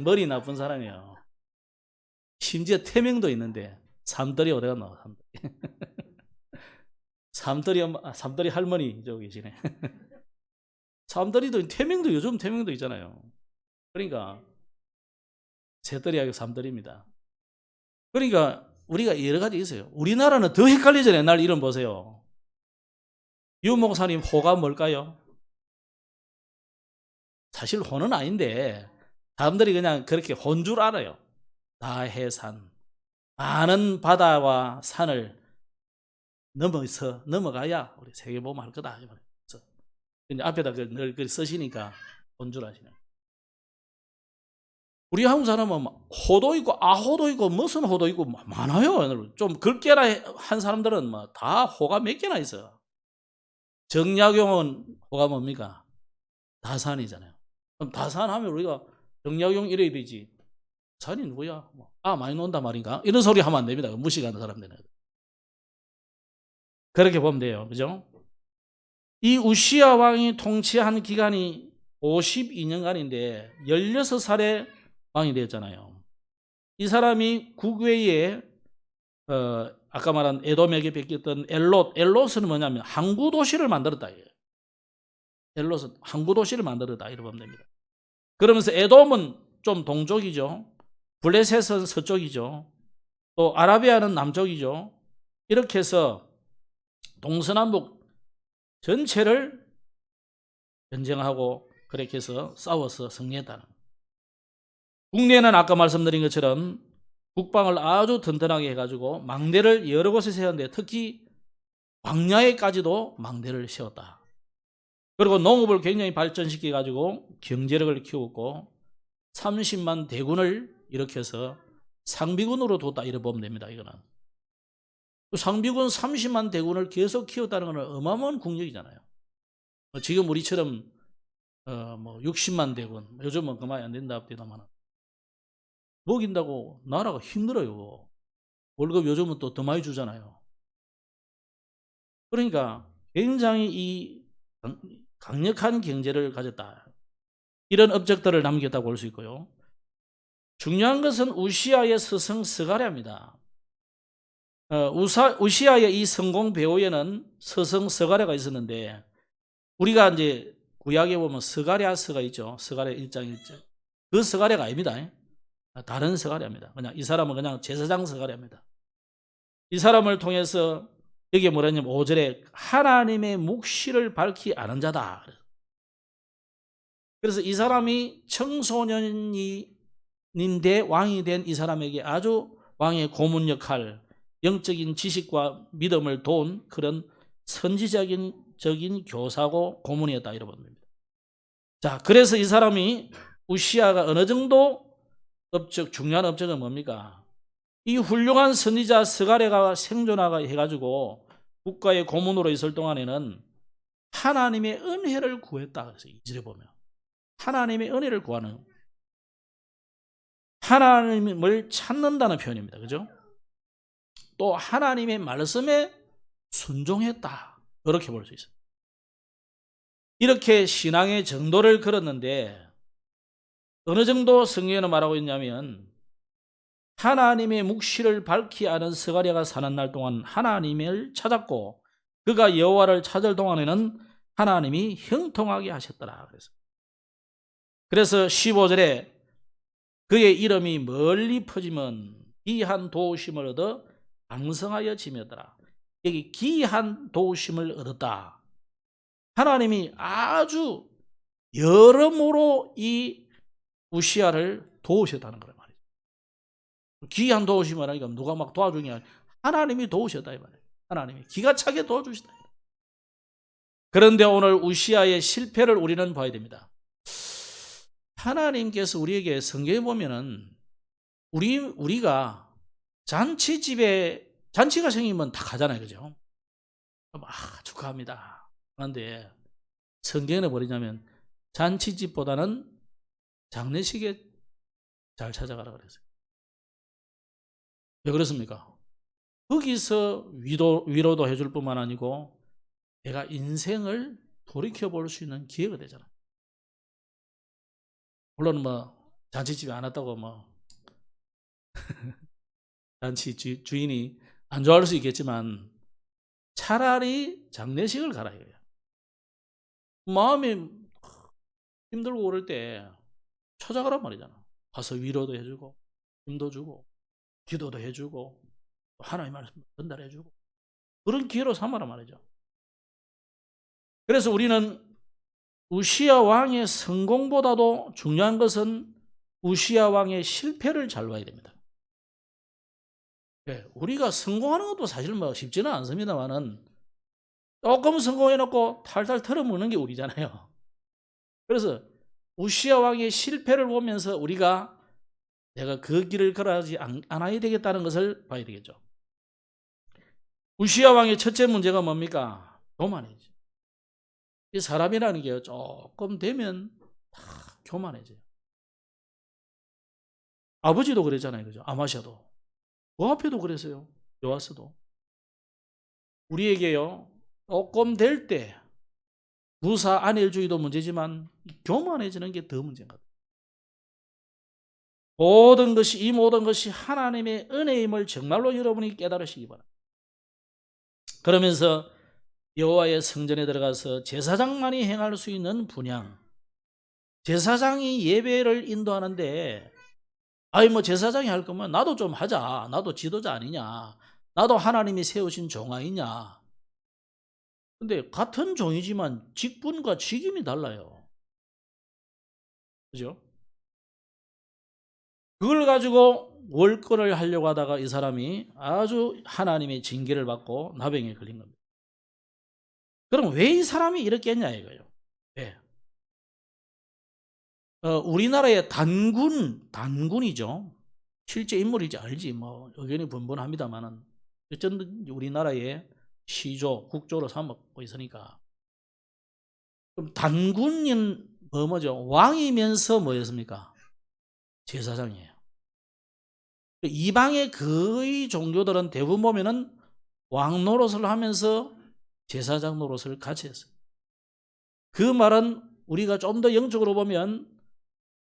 머리 나쁜 사람이에요. 심지어 태명도 있는데 삼돌이 어디가 나와? 삼돌이 할머니 저기 계시네. 삼돌이도 태명도, 요즘 태명도 있잖아요. 그러니까 새돌이 아니고 삼돌입니다. 그러니까 우리가 여러 가지 있어요. 우리나라는 더 헷갈리잖아요. 옛날 이름 보세요. 유 목사님 호가 뭘까요? 사실 호는 아닌데 사람들이 그냥 그렇게 호인 줄 알아요. 다해산, 많은 바다와 산을 넘어가야 우리 세계보험 할 거다. 이제 앞에다 늘 쓰시니까 본 줄 아시네. 우리 한국 사람은 호도 있고 아호도 있고 무슨 호도 있고 많아요. 좀 긁게라 한 사람들은 다 호가 몇 개나 있어요. 정약용은 호가 뭡니까? 다산이잖아요. 그럼 다산하면 우리가 정약용 이래야 되지. 산이 누구야? 많이 논다 말인가? 이런 소리 하면 안 됩니다. 무식하는 사람들은. 그렇게 보면 돼요. 그죠? 이 우시야 왕이 통치한 기간이 52년간인데 16살에 왕이 되었잖아요. 이 사람이 국외에 아까 말한 에돔에게 뺏겼던 엘롯은 뭐냐면 항구 도시를 만들었다. 엘롯은 항구 도시를 만들었다. 이렇게 보면 됩니다. 그러면서 에돔은 좀 동쪽이죠. 블레셋은 서쪽이죠. 또 아라비아는 남쪽이죠. 이렇게 해서 동서남북 전체를 전쟁하고 그렇게 해서 싸워서 승리했다는. 국내에는 아까 말씀드린 것처럼 국방을 아주 튼튼하게 해가지고 망대를 여러 곳에 세웠는데 특히 광야에까지도 망대를 세웠다. 그리고 농업을 굉장히 발전시켜가지고 경제력을 키웠고 30만 대군을 일으켜서 상비군으로 뒀다 이렇게 보면 됩니다. 이거는 상비군 30만 대군을 계속 키웠다는 것은 어마어마한 국력이잖아요. 지금 우리처럼 60만 대군, 요즘은 그만이 안 된다 합니다만 먹인다고 나라가 힘들어요. 월급 요즘은 또 더 많이 주잖아요. 그러니까 굉장히 이 강력한 경제를 가졌다. 이런 업적들을 남겼다고 볼 수 있고요. 중요한 것은 우시아의 스승 스가랴입니다. 우시아의 이 성공 배후에는 스승 스가랴가 있었는데 우리가 이제 구약에 보면 스가랴서가 있죠. 스가랴 1장 1절. 그 스가랴가 아닙니다. 다른 스가랴입니다. 그냥 이 사람은 그냥 제사장 스가랴입니다. 이 사람을 통해서 여기에 뭐라 했냐면 5절에 하나님의 묵시를 밝히 아는 자다. 그래서 이 사람이 청소년인데 왕이 된 이 사람에게 아주 왕의 고문 역할, 영적인 지식과 믿음을 도운 그런 선지적인 교사고 고문이었다 이런 겁니다. 자, 그래서 이 사람이 우시아가 어느 정도 중요한 업적은 뭡니까? 이 훌륭한 선지자 스가랴가 생존하가 해가지고 국가의 고문으로 있을 동안에는 하나님의 은혜를 구했다. 그래서 2절에 보면 하나님의 은혜를 구하는, 하나님을 찾는다는 표현입니다. 그죠? 또 하나님의 말씀에 순종했다. 이렇게 볼 수 있어요. 이렇게 신앙의 정도를 걸었는데 어느 정도 성경에는 말하고 있냐면 하나님의 묵시를 밝히 아는 스가랴가 사는 날 동안 하나님을 찾았고 그가 여호와를 찾을 동안에는 하나님이 형통하게 하셨더라. 그래서 15절에 그의 이름이 멀리 퍼지면 기한 도우심을 얻어 강성하여 지며더라. 여기 기한 도우심을 얻었다. 하나님이 아주 여러모로 이 우시아를 도우셨다는 거란 말이죠. 기한 도우심을 하니까 누가 막 도와주는 게 아니라 하나님이 도우셨다 이 말이에요. 하나님이 기가 차게 도와주시다. 그런데 오늘 우시아의 실패를 우리는 봐야 됩니다. 하나님께서 우리에게 성경에 보면은 우리가 잔치가 생기면 다 가잖아요, 그죠? 축하합니다. 그런데 성경에는 뭐냐면 잔치집보다는 장례식에 잘 찾아가라 그랬어요. 왜 그렇습니까? 거기서 위로도 해줄 뿐만 아니고 내가 인생을 돌이켜볼 수 있는 기회가 되잖아. 물론 잔치집에 안 왔다고 잔치 주인이 안 좋아할 수 있겠지만 차라리 장례식을 가라 이거야. 마음이 힘들고 그럴 때 찾아가란 말이잖아. 가서 위로도 해주고 힘도 주고 기도도 해주고 하나님의 말씀 전달해주고 그런 기회로 삼아라 말이죠. 그래서 우리는 우시아 왕의 성공보다도 중요한 것은 우시아 왕의 실패를 잘 봐야 됩니다. 우리가 성공하는 것도 사실 쉽지는 않습니다만은 조금 성공해놓고 탈탈 털어먹는 게 우리잖아요. 그래서 우시아 왕의 실패를 보면서 우리가 내가 그 길을 걸어가지 않아야 되겠다는 것을 봐야 되겠죠. 우시아 왕의 첫째 문제가 뭡니까? 교만이죠. 이 사람이라는 게 조금 되면 다 교만해져요. 아버지도 그랬잖아요, 그죠? 아마샤도. 요압도 그랬어요. 요아스도. 우리에게요, 조금 될 때 무사 안일주의도 문제지만 교만해지는 게 더 문제인 것 같아요. 이 모든 것이 하나님의 은혜임을 정말로 여러분이 깨달으시기 바랍니다. 그러면서 여호와의 성전에 들어가서 제사장만이 행할 수 있는 분향, 제사장이 예배를 인도하는데 제사장이 할 거면 나도 좀 하자. 나도 지도자 아니냐. 나도 하나님이 세우신 종 아니냐. 근데 같은 종이지만 직분과 직임이 달라요. 그죠? 그걸 가지고 월권을 하려고 하다가 이 사람이 아주 하나님의 징계를 받고 나병에 걸린 겁니다. 그럼 왜 이 사람이 이렇게 했냐 이거예요. 왜? 우리나라의 단군이죠. 실제 인물인지 알지 의견이 분분합니다만은 어쨌든 우리나라의 시조, 국조로 삼고 있으니까. 그럼 단군인 뭐죠? 왕이면서 뭐였습니까? 제사장이에요. 이방의 거의 종교들은 대부분 보면은 왕 노릇을 하면서 제사장 노릇을 같이 했어요. 그 말은 우리가 좀 더 영적으로 보면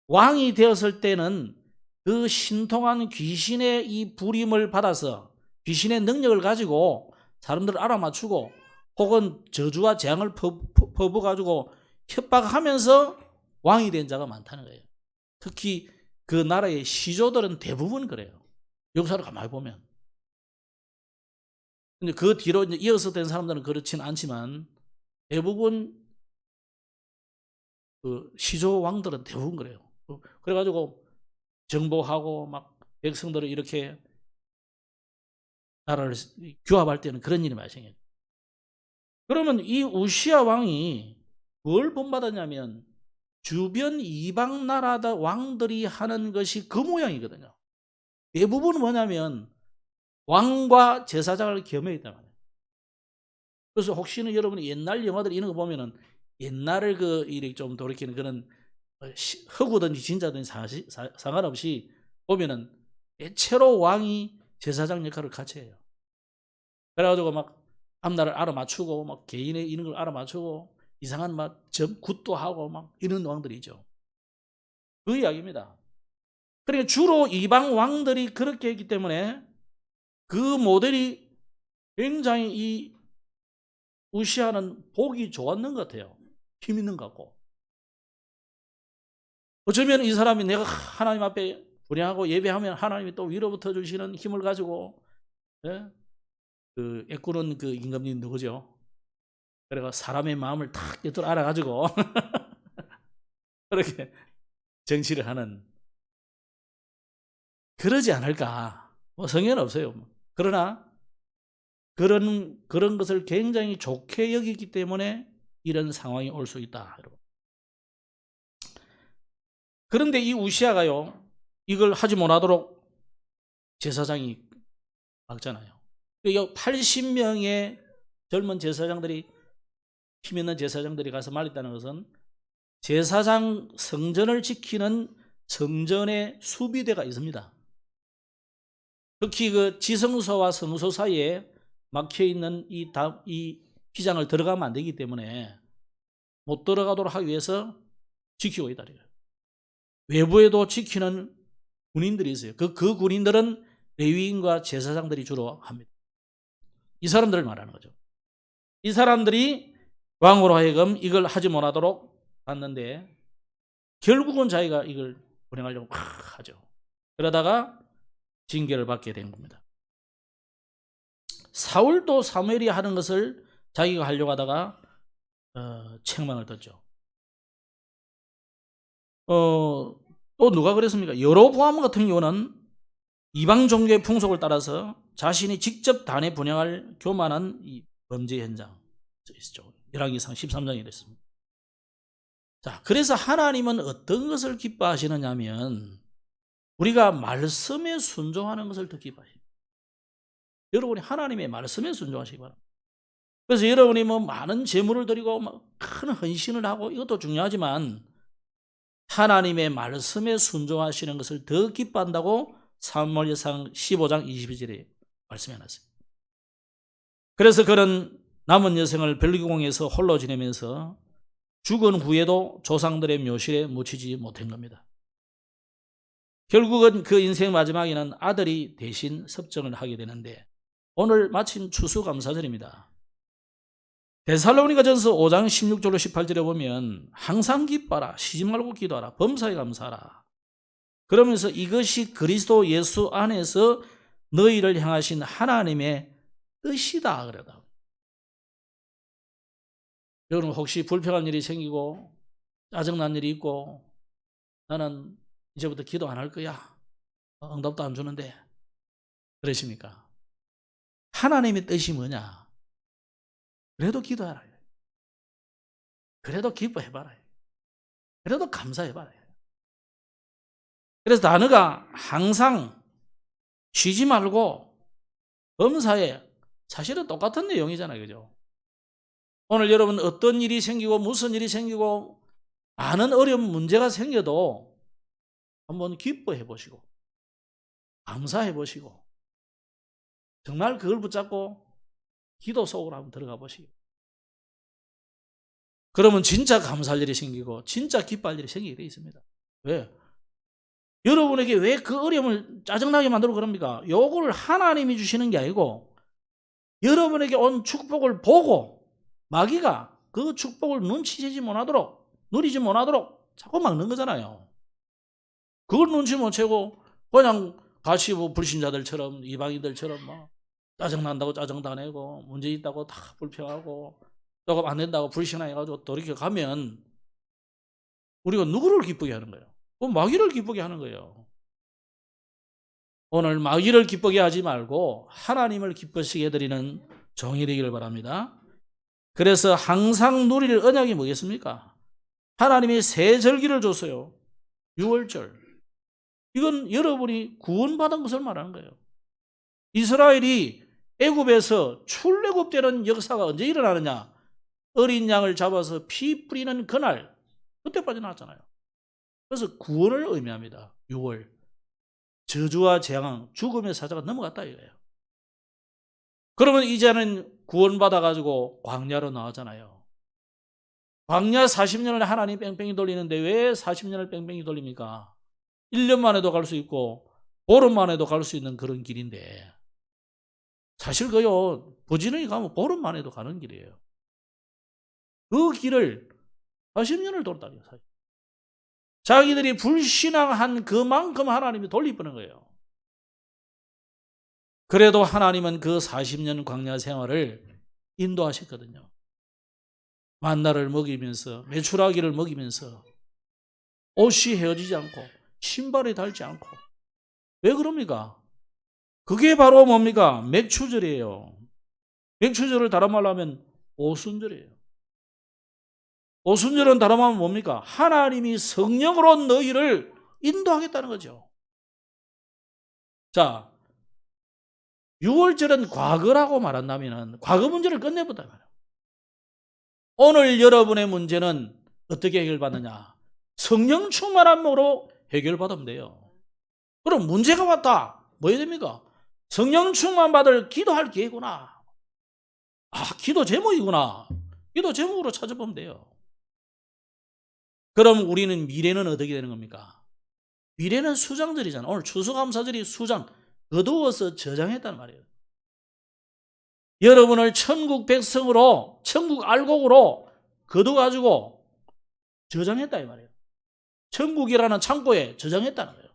왕이 되었을 때는 그 신통한 귀신의 이 부림을 받아서 귀신의 능력을 가지고 사람들을 알아맞추고 혹은 저주와 재앙을 퍼부어가지고 협박하면서 왕이 된 자가 많다는 거예요. 특히 그 나라의 시조들은 대부분 그래요. 역사를 가만히 보면. 근데 그 뒤로 이제 이어서 된 사람들은 그렇진 않지만 대부분 그 시조 왕들은 대부분 그래요. 그래가지고 정복하고 막 백성들을 이렇게 나라를 규합할 때는 그런 일이 많이 생겨요. 그러면 이 우시아 왕이 뭘 본받았냐면 주변 이방 나라 왕들이 하는 것이 그 모양이거든요. 대부분은 뭐냐면 왕과 제사장을 겸해있단 말이에요. 그래서 혹시는 여러분이 옛날 영화들 이런 거 보면은 옛날을 이렇게 좀 돌이키는 그런 허구든지 진짜든지 상관없이 보면은 대체로 왕이 제사장 역할을 같이 해요. 그래가지고 막 앞날을 알아맞추고 막 개인의 이런 걸 알아맞추고 이상한 굿도 하고 막 이런 왕들이죠. 그 이야기입니다. 그러니까 주로 이방 왕들이 그렇게 했기 때문에 그 모델이 굉장히 이 우시아는 보기 좋았는 것 같아요. 힘 있는 것 같고. 어쩌면 이 사람이 내가 하나님 앞에 분양하고 예배하면 하나님이 또 위로부터 주시는 힘을 가지고, 예? 그 애꾸는 그 임금님 누구죠? 그래가 사람의 마음을 탁 꿰뚫 알아가지고 그렇게 정치를 하는, 그러지 않을까? 뭐 성에는 없어요. 그러나 그런 것을 굉장히 좋게 여기기 때문에 이런 상황이 올 수 있다, 여러분. 그런데 이 우시아가요, 이걸 하지 못하도록 제사장이 막잖아요. 80명의 젊은 제사장들이, 힘 있는 제사장들이 가서 말했다는 것은 제사장 성전을 지키는 성전의 수비대가 있습니다. 특히 그 지성소와 성소 사이에 막혀 있는 이 휘장을 들어가면 안 되기 때문에 못 들어가도록 하기 위해서 지키고 있다. 외부에도 지키는 군인들이 있어요. 그 군인들은 레위인과 제사장들이 주로 합니다. 이 사람들을 말하는 거죠. 이 사람들이 왕으로 하여금 이걸 하지 못하도록 했는데 결국은 자기가 이걸 불행하려고 하죠. 그러다가 징계를 받게 된 겁니다. 사울도 사무엘이 하는 것을 자기가 하려고 하다가 책망을 듣죠. 또 누가 그랬습니까? 여로보암 같은 경우는 이방 종교의 풍속을 따라서 자신이 직접 단에 분양할 교만한 이 범죄 현장 있죠. 열왕기상 13장이 됐습니다. 자, 그래서 하나님은 어떤 것을 기뻐하시느냐면 우리가 말씀에 순종하는 것을 더 기뻐하십니다. 여러분이 하나님의 말씀에 순종하시기 바랍니다. 그래서 여러분이 뭐 많은 재물을 드리고 큰 헌신을 하고 이것도 중요하지만 하나님의 말씀에 순종하시는 것을 더 기뻐한다고 사무엘상 15장 22절에 말씀해놨어요. 그래서 그는 남은 여생을 별기공에서 홀로 지내면서 죽은 후에도 조상들의 묘실에 묻히지 못한 겁니다. 결국은 그 인생 마지막에는 아들이 대신 섭정을 하게 되는데 오늘 마침 추수감사절입니다. 데살로니가전서 5장 16절로 18절에 보면 항상 기뻐하라, 쉬지 말고 기도하라, 범사에 감사하라. 그러면서 이것이 그리스도 예수 안에서 너희를 향하신 하나님의 뜻이다 그러다. 여러분 혹시 불평한 일이 생기고 짜증난 일이 있고 나는 이제부터 기도 안 할 거야, 응답도 안 주는데 그러십니까? 하나님의 뜻이 뭐냐? 그래도 기도해라. 그래도 기뻐해봐라. 그래도 감사해봐라. 그래서 단어가 항상 쉬지 말고 범사에, 사실은 똑같은 내용이잖아요. 그죠? 오늘 여러분 어떤 일이 생기고 무슨 일이 생기고 많은 어려운 문제가 생겨도 한번 기뻐해 보시고 감사해 보시고 정말 그걸 붙잡고 기도 속으로 한번 들어가 보시고 그러면 진짜 감사할 일이 생기고 진짜 기뻐할 일이 생기게 되어 있습니다. 왜? 여러분에게 왜 그 어려움을 짜증나게 만들고 그럽니까? 요걸 하나님이 주시는 게 아니고 여러분에게 온 축복을 보고 마귀가 그 축복을 눈치채지 못하도록, 누리지 못하도록 자꾸 막는 거잖아요. 그걸 눈치 못 채고 그냥 같이 뭐 불신자들처럼 이방인들처럼 막 짜증난다고 짜증도 안 내고 문제 있다고 다 불평하고 조금 안 된다고 불신해가지고 돌이켜 가면 우리가 누구를 기쁘게 하는 거예요? 마귀를 기쁘게 하는 거예요. 오늘 마귀를 기쁘게 하지 말고 하나님을 기쁘시게 해드리는 종이 되기를 바랍니다. 그래서 항상 누릴 언약이 뭐겠습니까? 하나님이 새 절기를 줬어요. 6월절. 이건 여러분이 구원받은 것을 말하는 거예요. 이스라엘이 애굽에서 출애굽되는 역사가 언제 일어나느냐? 어린 양을 잡아서 피 뿌리는 그날, 그때 빠져나왔잖아요. 그래서 구원을 의미합니다. 6월. 저주와 재앙, 죽음의 사자가 넘어갔다 이거예요. 그러면 이제는 구원받아가지고 광야로 나오잖아요. 광야 40년을 하나님 뺑뺑이 돌리는데 왜 40년을 뺑뺑이 돌립니까? 1년 만에도 갈 수 있고 보름 만에도 갈 수 있는 그런 길인데 사실 그요 부지런히 가면 보름 만에도 가는 길이에요. 그 길을 40년을 돌다니요. 자기들이 불신앙한 그만큼 하나님이 돌리버는 거예요. 그래도 하나님은 그 40년 광야 생활을 인도하셨거든요. 만나를 먹이면서 메추라기를 먹이면서 옷이 헤어지지 않고 신발이 닳지 않고. 왜 그럽니까? 그게 바로 뭡니까? 맥추절이에요. 맥추절을 다른 말로 하면 오순절이에요. 오순절은 다른 말로 뭡니까? 하나님이 성령으로 너희를 인도하겠다는 거죠. 자, 6월절은 과거라고 말한다면 과거 문제를 끝내보다. 오늘 여러분의 문제는 어떻게 해결받느냐? 성령 충만함으로 해결받으면 돼요. 그럼 문제가 왔다. 뭐 해야 됩니까? 성령 충만 받을 기도할 기회구나. 기도 제목이구나. 기도 제목으로 찾아보면 돼요. 그럼 우리는 미래는 어떻게 되는 겁니까? 미래는 수장절이잖아. 오늘 추수감사절이 수장, 거두어서 저장했단 말이에요. 여러분을 천국 백성으로, 천국 알곡으로 거둬가지고 저장했다 이 말이에요. 천국이라는 창고에 저장했다는 거예요.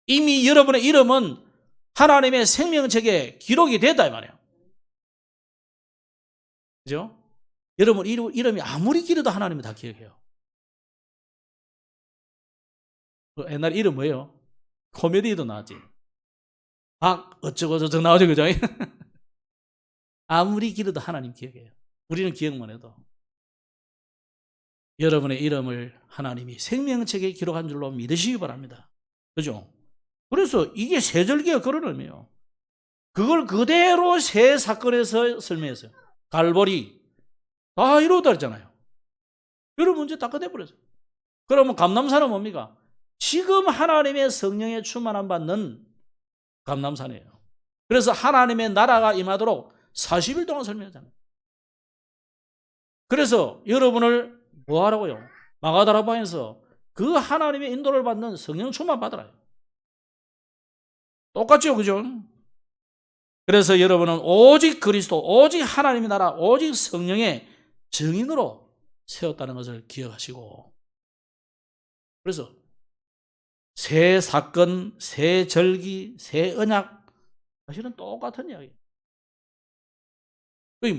이미 여러분의 이름은 하나님의 생명책에 기록이 됐다 이 말이에요. 그죠? 여러분 이름이 아무리 길어도 하나님이 다 기억해요. 옛날 이름 뭐예요? 코미디도 나왔지. 어쩌고저쩌고 나오죠, 그죠? 아무리 길어도 하나님 기억해요. 우리는 기억만 해도. 여러분의 이름을 하나님이 생명책에 기록한 줄로 믿으시기 바랍니다. 그죠? 그래서 이게 세절기가 그런 의미예요. 그걸 그대로 새 사건에서 설명했어요. 갈보리 다 이루어다 했잖아요. 여러분 문제 다 끝내버렸어요. 그러면 감람산은 뭡니까? 지금 하나님의 성령에 충만함 받는 감람산이에요. 그래서 하나님의 나라가 임하도록 40일 동안 설명했잖아요. 그래서 여러분을 뭐 하라고요? 마가다라방에서 그 하나님의 인도를 받는 성령 충만 받으라요. 똑같죠, 그죠? 그래서 여러분은 오직 그리스도, 오직 하나님의 나라, 오직 성령의 증인으로 세웠다는 것을 기억하시고, 그래서 새 사건, 새 절기, 새 언약, 사실은 똑같은 이야기예요.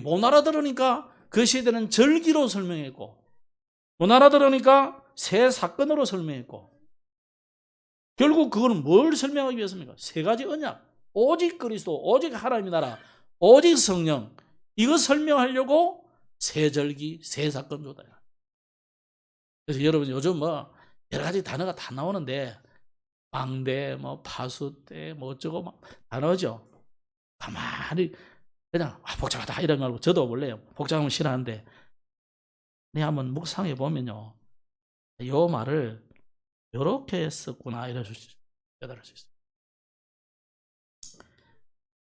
못 알아들으니까 그 시대는 절기로 설명했고, 못 알아들으니까 새 사건으로 설명했고, 결국 그거는 뭘 설명하기 위해서입니까? 세 가지 언약, 오직 그리스도, 오직 하나님의 나라, 오직 성령, 이거 설명하려고 새 절기, 새 사건 조다. 그래서 여러분 요즘 뭐 여러 가지 단어가 다 나오는데 망대, 뭐 파수대, 뭐 어쩌고 막 다 나오죠. 가만히 그냥 복잡하다 이런 말고, 저도 원래 복잡하면 싫어하는데 한번 묵상해 보면요, 이 말을 이렇게 했었구나 이럴 수 있어요. 깨달을 수 있어요.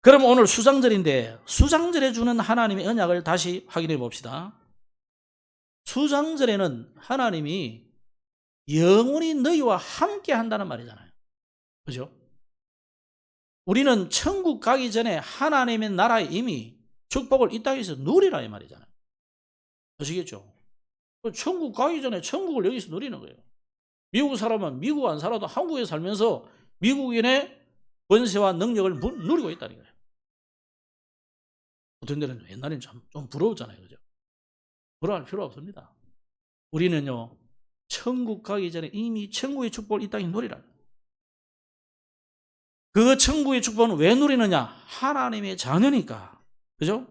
그럼 오늘 수장절인데 수장절에 주는 하나님의 언약을 다시 확인해 봅시다. 수장절에는 하나님이 영원히 너희와 함께 한다는 말이잖아요. 그죠? 우리는 천국 가기 전에 하나님의 나라에 이미 축복을 이 땅에서 누리라 이 말이잖아요. 아시겠죠? 천국 가기 전에 천국을 여기서 누리는 거예요. 미국 사람은 미국 안 살아도 한국에 살면서 미국인의 권세와 능력을 누리고 있다는 거예요. 어떤 데는 옛날에는 좀 부러웠잖아요. 그죠? 부러워할 필요 없습니다. 우리는요, 천국 가기 전에 이미 천국의 축복을 이 땅에 누리라. 그 천국의 축복은 왜 누리느냐? 하나님의 자녀니까. 그죠?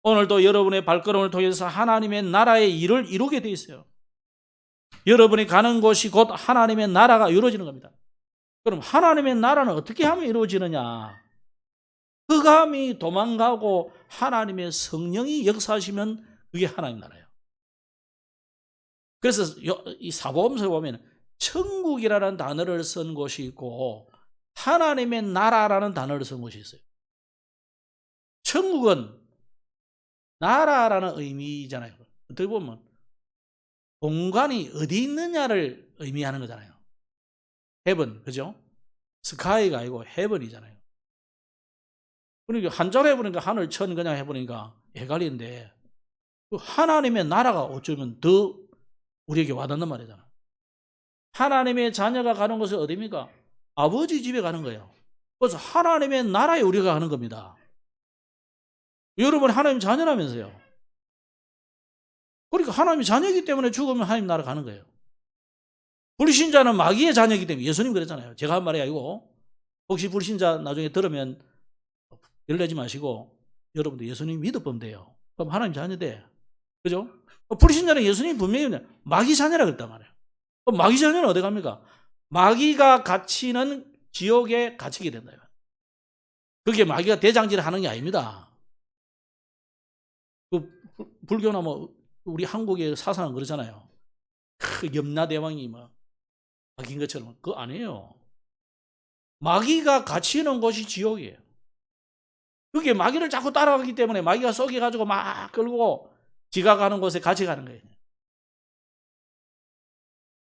오늘도 여러분의 발걸음을 통해서 하나님의 나라의 일을 이루게 돼 있어요. 여러분이 가는 곳이 곧 하나님의 나라가 이루어지는 겁니다. 그럼 하나님의 나라는 어떻게 하면 이루어지느냐? 흑암이 도망가고 하나님의 성령이 역사하시면 그게 하나님 나라예요. 그래서 이 사복음서에 보면 천국이라는 단어를 쓴 곳이 있고 하나님의 나라라는 단어를 쓴 곳이 있어요. 천국은 나라라는 의미잖아요. 어떻게 보면 공간이 어디 있느냐를 의미하는 거잖아요. heaven, 그죠? sky가 아니고 heaven이잖아요. 그러니까 한자로 해보니까 하늘, 천 그냥 해보니까 헷갈리는데 그 하나님의 나라가 어쩌면 더 우리에게 와닿는 말이잖아. 하나님의 자녀가 가는 곳은 어디입니까? 아버지 집에 가는 거예요. 그래서 하나님의 나라에 우리가 가는 겁니다. 여러분 하나님 자녀라면서요. 그러니까 하나님의 자녀이기 때문에 죽으면 하나님 나라 가는 거예요. 불신자는 마귀의 자녀이기 때문에 예수님 그랬잖아요. 제가 한 말이 아니고 혹시 불신자 나중에 들으면 열내지 마시고 여러분들 예수님 믿어보면 돼요. 그럼 하나님 자녀 돼. 그죠? 불신자는 예수님 분명히 마귀 자녀라 그랬단 말이에요. 그럼 마귀 자녀는 어디 갑니까? 마귀가 갇히는 지옥에 갇히게 된다. 그게 마귀가 대장질을 하는 게 아닙니다. 그 불교나 뭐 우리 한국의 사상은 그러잖아요. 염라대왕이 막 마귀인 것처럼. 그거 아니에요. 마귀가 갇히는 곳이 지옥이에요. 그게 마귀를 자꾸 따라가기 때문에 마귀가 속여가지고 막 끌고 지가 가는 곳에 같이 가는 거예요.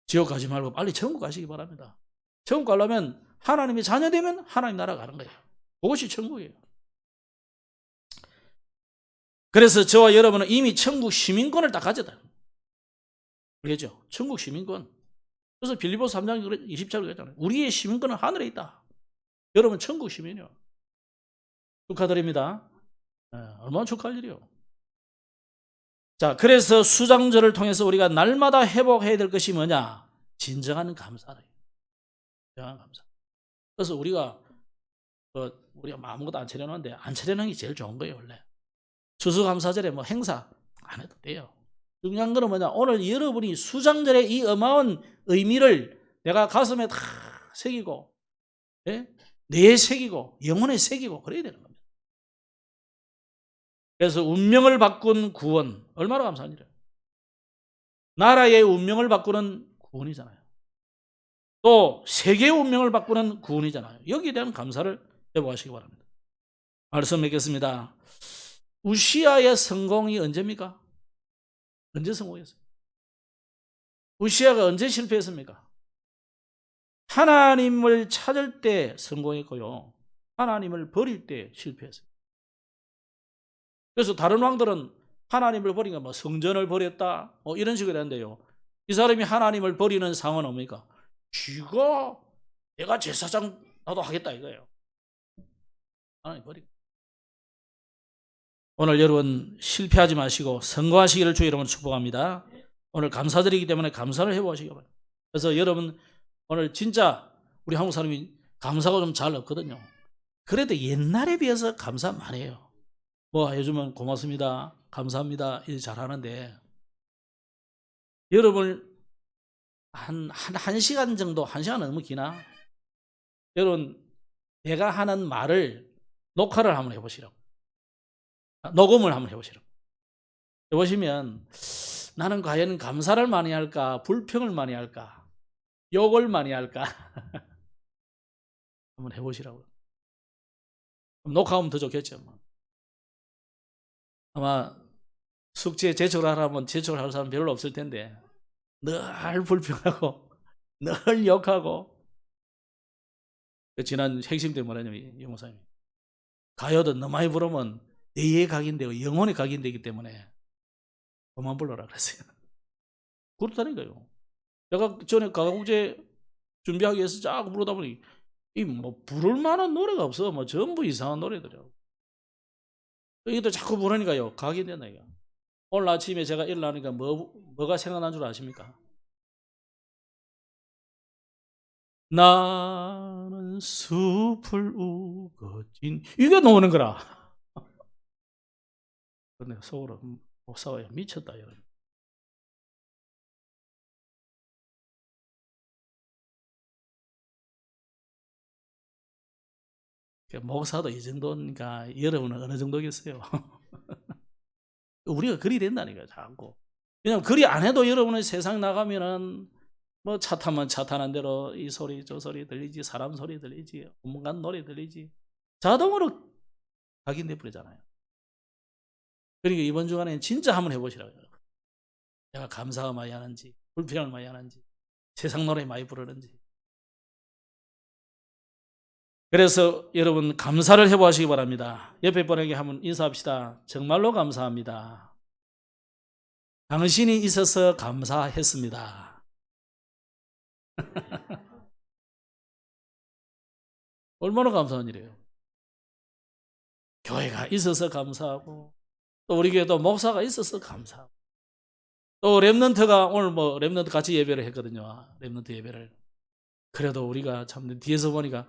지옥 가지 말고 빨리 천국 가시기 바랍니다. 천국 가려면 하나님의 자녀 되면 하나님 나라 가는 거예요. 그것이 천국이에요. 그래서 저와 여러분은 이미 천국 시민권을 딱 가졌다. 그렇죠? 천국 시민권. 그래서 빌립보서 3장 20절에 그랬잖아요. 우리의 시민권은 하늘에 있다. 여러분 천국 시민이요. 축하드립니다. 얼마나 축하할 일이요. 자, 그래서 수장절을 통해서 우리가 날마다 회복해야 될 것이 뭐냐? 진정한 감사다. 진정한 감사. 그래서 우리가 아무것도 안 차려놓는데 안 차려놓는 게 제일 좋은 거예요, 원래. 추수감사절에 뭐 행사 안 해도 돼요. 중요한 거는 뭐냐? 오늘 여러분이 수장절의 이 어마어마한 의미를 내가 가슴에 다 새기고, 예? 뇌에 새기고, 영혼에 새기고 그래야 되는 겁니다. 그래서 운명을 바꾼 구원, 얼마나 감사한 일이에요. 나라의 운명을 바꾸는 구원이잖아요. 또 세계의 운명을 바꾸는 구원이잖아요. 여기에 대한 감사를 회복하시기 바랍니다. 말씀 맺겠습니다. 우시아의 성공이 언제입니까? 언제 성공했어요? 우시아가 언제 실패했습니까? 하나님을 찾을 때 성공했고요. 하나님을 버릴 때 실패했어요. 그래서 다른 왕들은 하나님을 버리니까 뭐 성전을 버렸다 이런 식으로 하는데요. 이 사람이 하나님을 버리는 상황은 뭡니까? 쥐가 내가 제사장 나도 하겠다 이거예요. 하나님 버리고. 오늘 여러분 실패하지 마시고 성공하시기를 주의 이름으로 축복합니다. 오늘 감사드리기 때문에 감사를 해보시기 바랍니다. 그래서 여러분 오늘 진짜 우리 한국 사람이 감사가 좀 잘 없거든요. 그래도 옛날에 비해서 감사 많이 해요. 뭐 요즘은 고맙습니다, 감사합니다 이렇게 잘하는데 여러분 한 시간 정도, 1시간 너무 기나? 여러분 내가 하는 말을 녹화를 한번 해보시라고. 녹음을 한번 해보시라고. 해보시면 나는 과연 감사를 많이 할까, 불평을 많이 할까, 욕을 많이 할까? 한번 해보시라고요. 녹화하면 더 좋겠죠. 아마 숙제 제출을 하라면 제출을 할 사람 별로 없을 텐데 늘 불평하고 늘 욕하고. 지난 핵심 때 뭐라냐면 영호사님이 가요도 너무 많이 부르면 뇌에 각인되고 영혼에 각인되기 때문에 그만 불러라 그랬어요. 그렇다니까요. 내가 전에 가곡제 준비하기 위해서 자꾸 부르다 보니 이 뭐 부를 만한 노래가 없어. 뭐 전부 이상한 노래들이요. 이것도 자꾸 부르니까요 각인된다 이거. 오늘 아침에 제가 일어나니까 뭐가 생각난 줄 아십니까? 나는 숲을 우거진 이게 나오는 거라. 근데 속으로 목사가 미쳤다 여러분. 목사도 이 정도니까 여러분은 어느 정도겠어요? 우리가 그리 된다니까 자꾸. 왜냐면 그리 안 해도 여러분은 세상 나가면은 뭐 차 타면 차 타는 대로 이 소리 저 소리 들리지, 사람 소리 들리지, 온갖 노래 들리지, 자동으로 각인돼 버리잖아요. 그러니까 이번 주간에 진짜 한번 해보시라고요. 내가 감사가 많이 하는지, 불평을 많이 하는지, 세상 노래 많이 부르는지. 그래서 여러분 감사를 해보시기 바랍니다. 옆에 분에게 한번 인사합시다. 정말로 감사합니다. 당신이 있어서 감사했습니다. 얼마나 감사한 일이에요. 교회가 있어서 감사하고, 또 우리 교회도 목사가 있어서 감사하고, 또 렘넌트가 오늘 뭐 렘넌트 같이 예배를 했거든요. 렘넌트 예배를. 그래도 우리가 참 뒤에서 보니까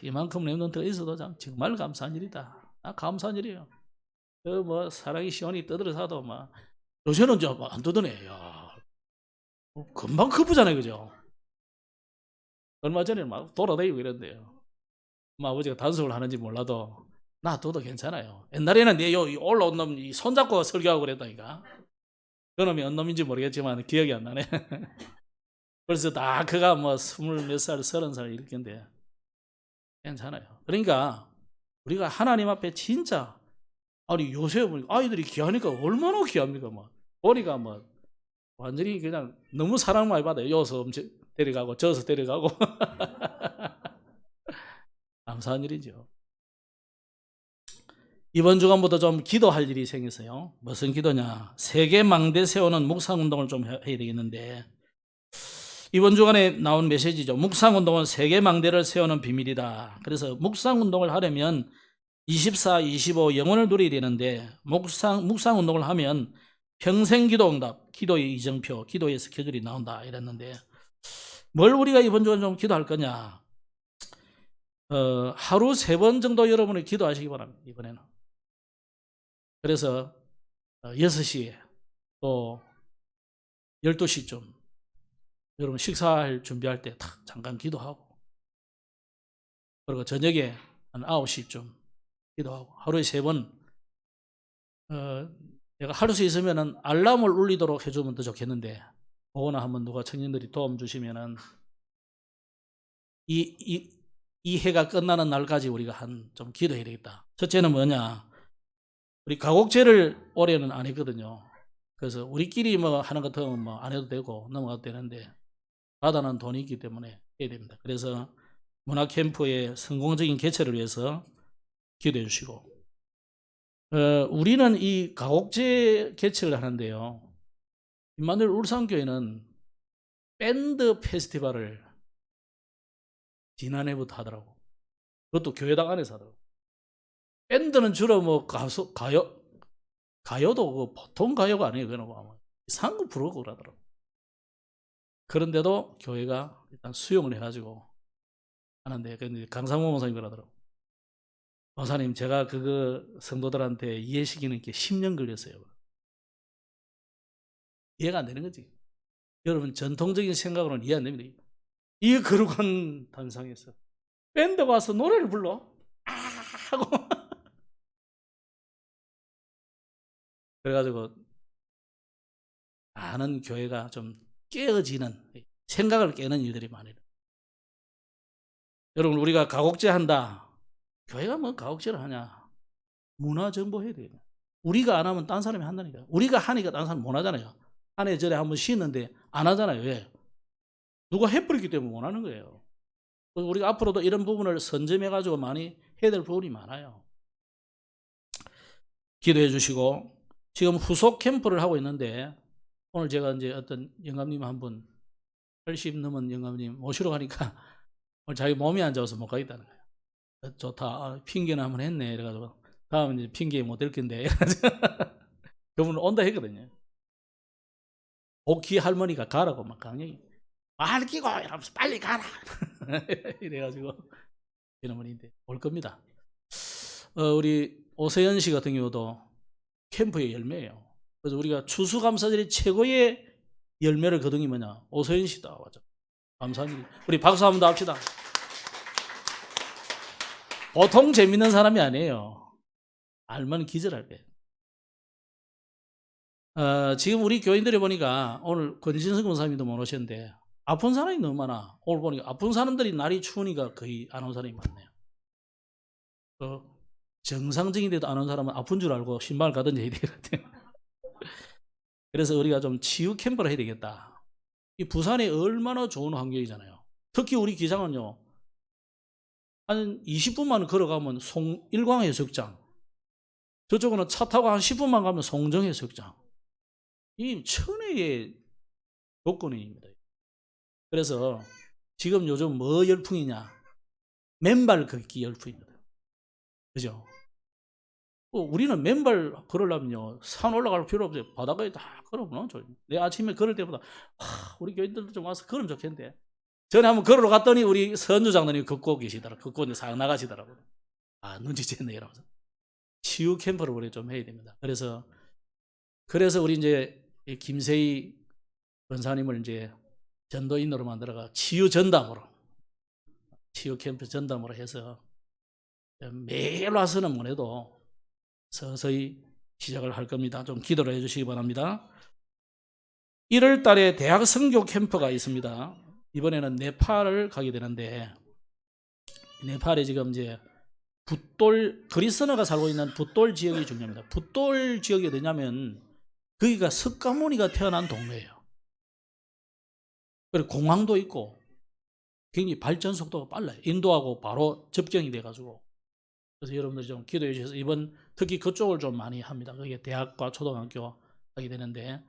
이만큼 렘넌트가 있어도 참 정말 감사한 일이다. 감사한 일이에요. 그 뭐 사랑이 시원히 떠들어사도 막 요새는 좀 안 떠드네. 야, 금방 크프잖아요, 그죠? 얼마 전에 막 돌아다니고 이런데요. 아버지가 단속을 하는지 몰라도 놔둬도 괜찮아요. 옛날에는 내 올라온 놈 손잡고 설교하고 그랬다니까. 그놈이 어떤 놈인지 모르겠지만 기억이 안 나네. 벌써 다 그가 뭐 20몇 살, 30살 이렇게인데 괜찮아요. 그러니까 우리가 하나님 앞에 진짜, 아니 요새 아이들이 귀하니까 얼마나 귀합니까? 뭐 보니까 뭐 완전히 그냥 너무 사랑 많이 받아요. 여기서 데려가고 저기서 데려가고. 감사한 일이죠. 이번 주간부터 좀 기도할 일이 생겼어요. 무슨 기도냐? 세계 망대 세우는 묵상운동을 좀 해야 되겠는데, 이번 주간에 나온 메시지죠. 묵상운동은 세계 망대를 세우는 비밀이다. 그래서 묵상운동을 하려면 24, 25 영혼을 누려야 되는데, 묵상운동을 하면 평생 기도응답, 기도의 이정표, 기도의 스케줄이 나온다 이랬는데, 뭘 우리가 이번 주간 좀 기도할 거냐? 하루 3번 정도 여러분이 기도하시기 바랍니다. 이번에는. 그래서 6시에 또 12시쯤 여러분 식사할 준비할 때 탁 잠깐 기도하고, 그리고 저녁에 한 9시쯤 기도하고, 하루에 3번. 내가 할 수 있으면 알람을 울리도록 해주면 더 좋겠는데, 그거나 한번 누가 청년들이 도움 주시면은 이 해가 끝나는 날까지 우리가 좀 기도해야 되겠다. 첫째는 뭐냐? 우리 가곡제를 올해는 안 했거든요. 그래서 우리끼리 뭐 하는 것 같으면 뭐 안 해도 되고 넘어가도 되는데, 바다는 돈이 있기 때문에 해야 됩니다. 그래서 문화캠프의 성공적인 개최를 위해서 기도해 주시고, 우리는 이 가곡제 개최를 하는데요. 임마누엘 울산교회는 밴드 페스티벌을 지난해부터 하더라고. 그것도 교회당 안에서 하더라고. 밴드는 주로 뭐 가요도 그 보통 가요가 아니에요. 그냥 뭐 이상한 부르고 그러더라고. 그런데도 교회가 일단 수용을 해가지고 하는데, 근데 강상모 목사님 그러더라고. 목사님, 제가 그거 성도들한테 이해시키는 게 10년 걸렸어요. 이해가 안 되는 거지. 여러분, 전통적인 생각으로는 이해 안 됩니다. 이 거룩한 단상에서 밴드가 와서 노래를 불러? 하고. 그래가지고 많은 교회가 좀 깨어지는, 생각을 깨는 일들이 많아요. 여러분, 우리가 가곡제 한다. 교회가 뭐 가곡제를 하냐? 문화 정보해야 돼요. 우리가 안 하면 딴 사람이 한다니까. 우리가 하니까 딴 사람 못 하잖아요. 한 해 전에 한번 쉬는데 안 하잖아요. 왜? 누가 해버렸기 때문에 못 하는 거예요. 우리가 앞으로도 이런 부분을 선점해가지고 많이 해야 될 부분이 많아요. 기도해 주시고, 지금 후속 캠프를 하고 있는데, 오늘 제가 이제 어떤 영감님 한 분, 80 넘은 영감님 모시러 가니까 오늘 자기 몸이 안 좋아서 못 가겠다는 거예요. 좋다. 핑계는 한번 했네. 이래가지고 다음은 이제 핑계 못 될 건데. 그분은 온다 했거든요. 오키 할머니가 가라고 막 강령이 말 끼고 이러면서 빨리 가라. 이래가지고 이놈은인데 올 겁니다. 우리 오세현 씨 같은 경우도 캠프의 열매예요. 그래서 우리가 추수감사절이 최고의 열매를 거둔이 뭐냐? 오세현 씨다. 맞아. 감사한 일. 우리 박수 한번 더 합시다. 보통 재밌는 사람이 아니에요. 알면 기절할 거예요. 지금 우리 교인들이 보니까 오늘 권진석 권사님도 못 오셨는데 아픈 사람이 너무 많아. 오늘 보니까 아픈 사람들이 날이 추우니까 거의 안 온 사람이 많네요. 정상적인데도 안 온 사람은 아픈 줄 알고 신발 가든지 해야 되거든요. 그래서 우리가 좀 치유 캠프를 해야 되겠다. 이 부산이 얼마나 좋은 환경이잖아요. 특히 우리 기장은요, 한 20분만 걸어가면 일광해수욕장, 저쪽은 차 타고 한 10분만 가면 송정해수욕장. 이 천혜의 조건입니다. 그래서 지금 요즘 뭐 열풍이냐? 맨발 걷기 열풍입니다. 그죠? 우리는 맨발 걸으려면요, 산 올라갈 필요 없어요. 바닷가에 다 걸어보는 저. 내 아침에 걸을 때보다 우리 교인들도 좀 와서 걸으면 좋겠는데. 전에 한번 걸으러 갔더니 우리 선주장님이 걷고 계시더라고요. 걷고 이제 싹 나가시더라고요. 눈치챘네 이러면서. 치유 캠프를 우리 좀 해야 됩니다. 그래서 우리 이제 김세희 권사님을 이제 전도인으로 만들어가 치유 전담으로, 치유 캠프 전담으로 해서 매일 와서는 못해도 서서히 시작을 할 겁니다. 좀 기도를 해주시기 바랍니다. 1월 달에 대학 선교 캠프가 있습니다. 이번에는 네팔을 가게 되는데, 네팔에 지금 이제 그리스너가 살고 있는 붓돌 지역이 중요합니다. 붓돌 지역이 어디냐면 거기가 석가모니가 태어난 동네예요. 그리고 공항도 있고 굉장히 발전 속도가 빨라요. 인도하고 바로 접경이 돼가지고. 그래서 여러분들이 좀 기도해 주셔서 이번 특히 그쪽을 좀 많이 합니다. 그게 대학과 초등학교 하게 되는데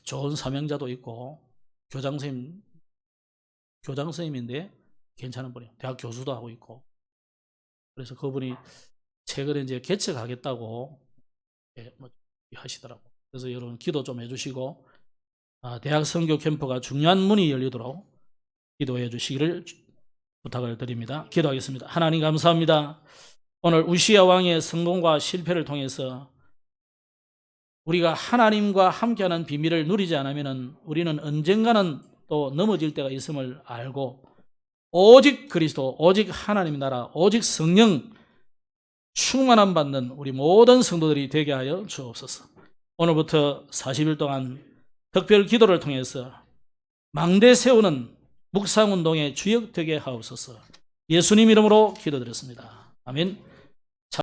좋은 사명자도 있고 교장 선생님인데 괜찮은 분이에요. 대학 교수도 하고 있고. 그래서 그분이 최근에 이제 개척하겠다고 하시더라고. 그래서 여러분 기도 좀 해주시고 대학 선교 캠프가 중요한 문이 열리도록 기도해 주시기를 부탁을 드립니다. 기도하겠습니다. 하나님 감사합니다. 오늘 우시야 왕의 성공과 실패를 통해서 우리가 하나님과 함께하는 비밀을 누리지 않으면 우리는 언젠가는 또 넘어질 때가 있음을 알고 오직 그리스도, 오직 하나님 나라, 오직 성령 충만함 받는 우리 모든 성도들이 되게 하여 주옵소서. 오늘부터 40일 동안 특별 기도를 통해서 망대 세우는 묵상운동의 주역 되게 하옵소서. 예수님 이름으로 기도드렸습니다. 아멘.